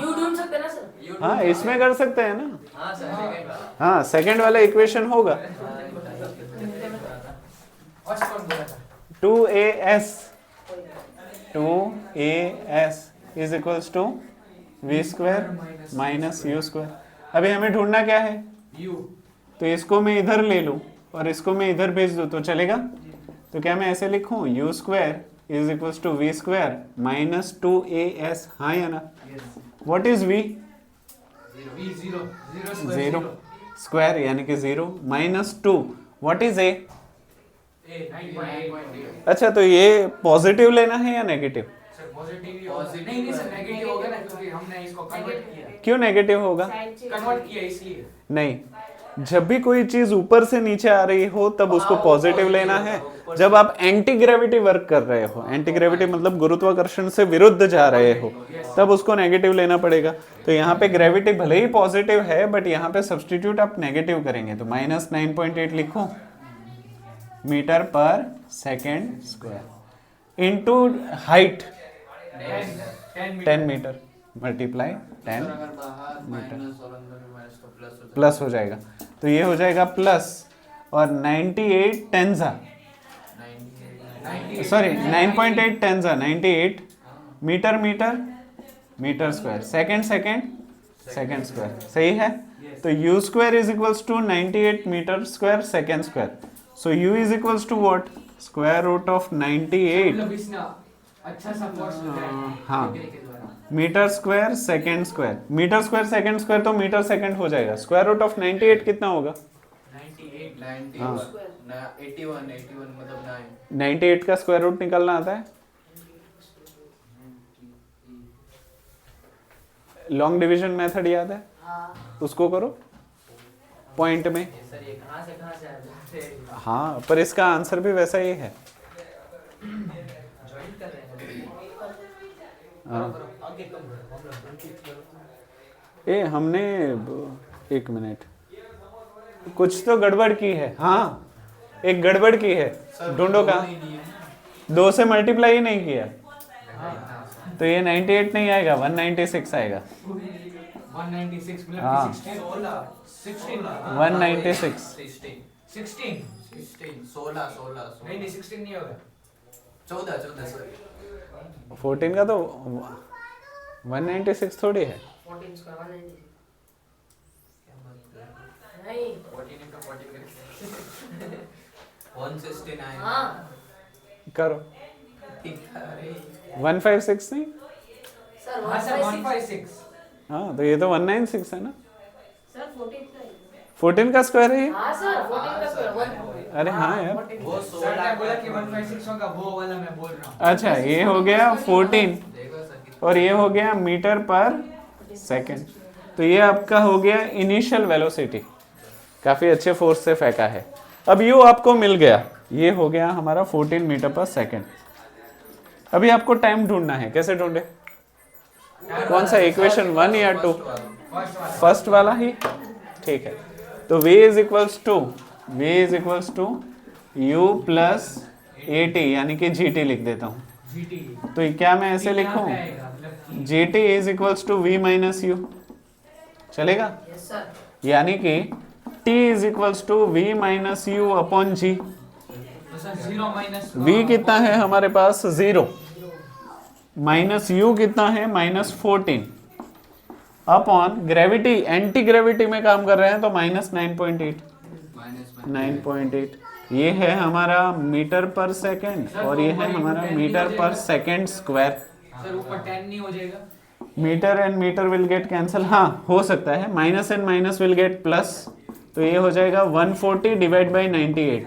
Speaker 5: यू ढूंढ सकते हैं ना सर?
Speaker 3: You
Speaker 1: हाँ
Speaker 3: do-
Speaker 1: इसमें कर सकते हैं ना।
Speaker 3: हाँ सर सेकंड वाला।
Speaker 1: हाँ, सेकंड वाला इक्वेशन होगा
Speaker 2: फर्स्ट कौन बोला था?
Speaker 1: 2as 2as is equals to we square minus U square. अभी हमें ढूंढना क्या है?
Speaker 2: यू।
Speaker 1: तो इसको मैं इधर ले लूं और इसको मैं इधर भेज दूं तो चलेगा? तो क्या मैं ऐसे लिखूं u square is equals to we square minus 2as, हाँ या ना? What is v?
Speaker 2: V zero square
Speaker 1: zero square यानी कि zero minus 2, what is a?
Speaker 2: A 9.8।
Speaker 1: अच्छा, तो ये पॉजिटिव लेना है या नेगेटिव?
Speaker 2: सर पॉजिटिव ही होगा। नहीं सर नेगेटिव होगा ना, क्योंकि हमने इसको कन्वर्ट किया।
Speaker 1: क्यों नेगेटिव होगा?
Speaker 2: कन्वर्ट किया इसलिए।
Speaker 1: नहीं, जब भी कोई चीज ऊपर से नीचे आ रही हो तब उसको पॉजिटिव लेना है। जब आप एंटी ग्रेविटी वर्क कर रहे हो, एंटी ग्रेविटी मतलब गुरुत्वाकर्षण से विरुद्ध जा रहे हो, तब उसको नेगेटिव लेना पड़ेगा। तो यहाँ पे ग्रेविटी भले ही पॉजिटिव है बट यहाँ पे सब्स्टिट्यूट आप नेगेटिव करेंगे तो माइनस 9.8 लिखो metre per second square into height 10 metre multiply 10
Speaker 6: अगर बाहर माइनस और अंदर में माइनस तो प्लस हो
Speaker 1: प्लस हो जाएगा। तो ये हो जाएगा प्लस और 98 टेंजा, सॉरी 9.8 टेंजा 98 metre metre metre square second second square, सही है? तो u square is equals to 98 metre square second square. So u is equals to what? Square root of 98
Speaker 2: मतलब इसने अच्छा सा फॉर्स बताया
Speaker 1: हाँ
Speaker 2: के द्वारा।
Speaker 1: Metre square second square, metre square second square तो मीटर सेकेंड हो जाएगा। स्क्वायर रूट ऑफ 98 कितना होगा?
Speaker 2: 98
Speaker 1: हाँ।
Speaker 6: 81 मतलब 9।
Speaker 1: 98 का स्क्वायर रूट निकालना आता है? लॉन्ग डिवीजन मेथड याद है? उसको करो पॉइंट में।
Speaker 3: सर ये कहाँ से आ जाते हैं?
Speaker 1: हाँ, पर इसका आंसर भी वैसा ही है।
Speaker 3: ज्वाइन कर रहे हैं।
Speaker 1: हाँ।
Speaker 3: आगे कम करो।
Speaker 1: ए हमने एक मिनट, कुछ तो गड़बड़ की है। हाँ, एक गड़बड़ की है, ढूंढो कहाँ? 2 से मल्टीप्लाई ही नहीं किया तो ये 98 नहीं आएगा, 196 आएगा।
Speaker 2: 196
Speaker 1: हाँ।
Speaker 2: मतलब 16
Speaker 1: 196
Speaker 2: 16
Speaker 6: 16
Speaker 2: नहीं 16 नहीं होगा।
Speaker 6: 14 सर
Speaker 1: 14 का तो 196 थोड़ी है।
Speaker 5: 14 स्क्वायर 196
Speaker 3: क्या बात कर रहे हैं?
Speaker 5: नहीं
Speaker 3: 14 का 14 करके 169।
Speaker 5: हाँ
Speaker 1: करो
Speaker 3: ठीक है। अरे
Speaker 1: 156 नहीं?
Speaker 5: सर
Speaker 2: हाँ सर
Speaker 5: 156
Speaker 2: 156।
Speaker 1: हाँ, तो ये तो 196 है ना।
Speaker 5: सर 14 का है।
Speaker 1: 14 का स्क्वायर है ये?
Speaker 5: हाँ सर 14 का स्क्वायर 1।
Speaker 1: अरे हाँ यार,
Speaker 6: वो
Speaker 2: सर ने बोला कि 156 होगा, वो वाला मैं बोल रहा हूँ।
Speaker 1: अच्छा ये हो गया 14
Speaker 3: देखो सर कितना
Speaker 1: और ये हो गया मीटर पर सेकेंड। तो ये आपका हो गया इनिशियल वेलोसिटी, काफी अच्छे फोर्स से फेंका है। अब यू आपको मिल गया, ये हो गया हमारा 14 मीटर पर सेकेंड। अभी आपको टाइम ढूंढना है, कैसे ढूंढे? कौन सा इक्वेशन 1 या 2? फर्स्ट वाला ही, ठीक है। तो v is equals to u plus AT यानी कि GT लिख देता हूँ।
Speaker 2: जीटी
Speaker 1: तो ये क्या मैं ऐसे लिखूं? GT is equals to v minus u, चलेगा?
Speaker 5: Yes sir.
Speaker 1: यानी कि T is equals to v minus u upon g.
Speaker 2: तो सर 0 माइनस
Speaker 1: v कितना है हमारे पास? 0 माइनस यू कितना है? -14 अपॉन ग्रेविटी, एंटी ग्रेविटी में काम कर रहे हैं तो -9.8 9.8। ये है हमारा मीटर पर सेकेंड और ये है हमारा metre per second square.
Speaker 2: Sir ऊपर 10 नहीं हो जाएगा?
Speaker 1: Metre and metre will get cancel, हाँ हो सकता है, minus and minus will get plus. तो ये हो जाएगा 140 डिवाइड बाई 98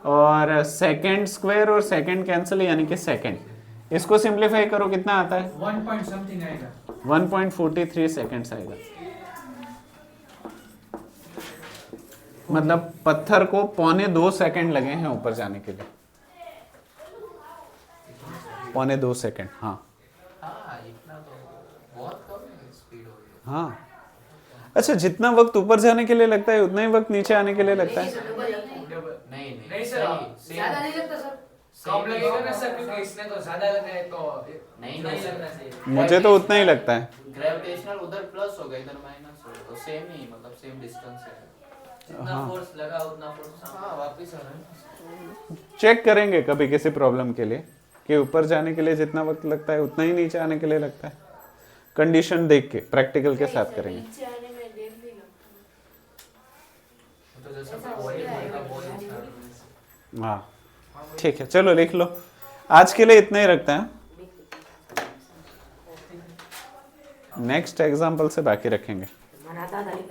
Speaker 1: और सेकेंड स्क्वायर और सेकेंड कैंसिल यानी कि सेकेंड। इसको सिंप्लीफाई करो, कितना आता है?
Speaker 2: 1 पॉइंट समथिंग आएगा।
Speaker 1: 1.43 सेकेंड्स आएगा। मतलब पत्थर को 1.25 सेकेंड लगे हैं ऊपर जाने के लिए। 1.25 सेकंड। हाँ
Speaker 6: हाँ इतना तो बहुत कम है स्पीड हो गई।
Speaker 1: हाँ। अच्छा, जितना वक्त ऊपर जाने के लिए लगता है उतना ही वक्त नीचे आने के लिए लगता है?
Speaker 6: नहीं
Speaker 2: नहीं सर,
Speaker 4: ज्यादा नहीं लगता सर।
Speaker 2: कम लगेगा ना सर, क्योंकि इसने तो ज्यादा लगा है तो
Speaker 6: नहीं
Speaker 3: नहीं
Speaker 6: सर।
Speaker 3: लगना चाहिए।
Speaker 1: मुझे तो उतना ही लगता है।
Speaker 6: ग्रेविटेशनल उधर प्लस होगा इधर माइनस होगा, तो सेम ही मतलब सेम डिस्टेंस है।
Speaker 3: जितना
Speaker 1: हाँ।
Speaker 3: फोर्स लगा उतना फोर्स
Speaker 6: हाँ वापिस आ रहा है।
Speaker 1: चेक करेंगे कभी किसी प्रॉब्लम के लिए कि ऊपर जाने के लिए जितना वक्त लगता है उतना ही नीचे आने के लिए लगता है। कंडीशन देख के प्रैक्टिकल के साथ करेंगे।
Speaker 5: नीचे आने में देर भी लगता है।
Speaker 3: तो जैसे वॉलीबॉल का बॉल उछाल।
Speaker 1: हाँ ठीक है, चलो लिख लो। आज के लिए इतना ही रखते हैं। नेक्स्ट एग्जाम्पल से बाकी रखेंगे।
Speaker 4: मनाता था नहीं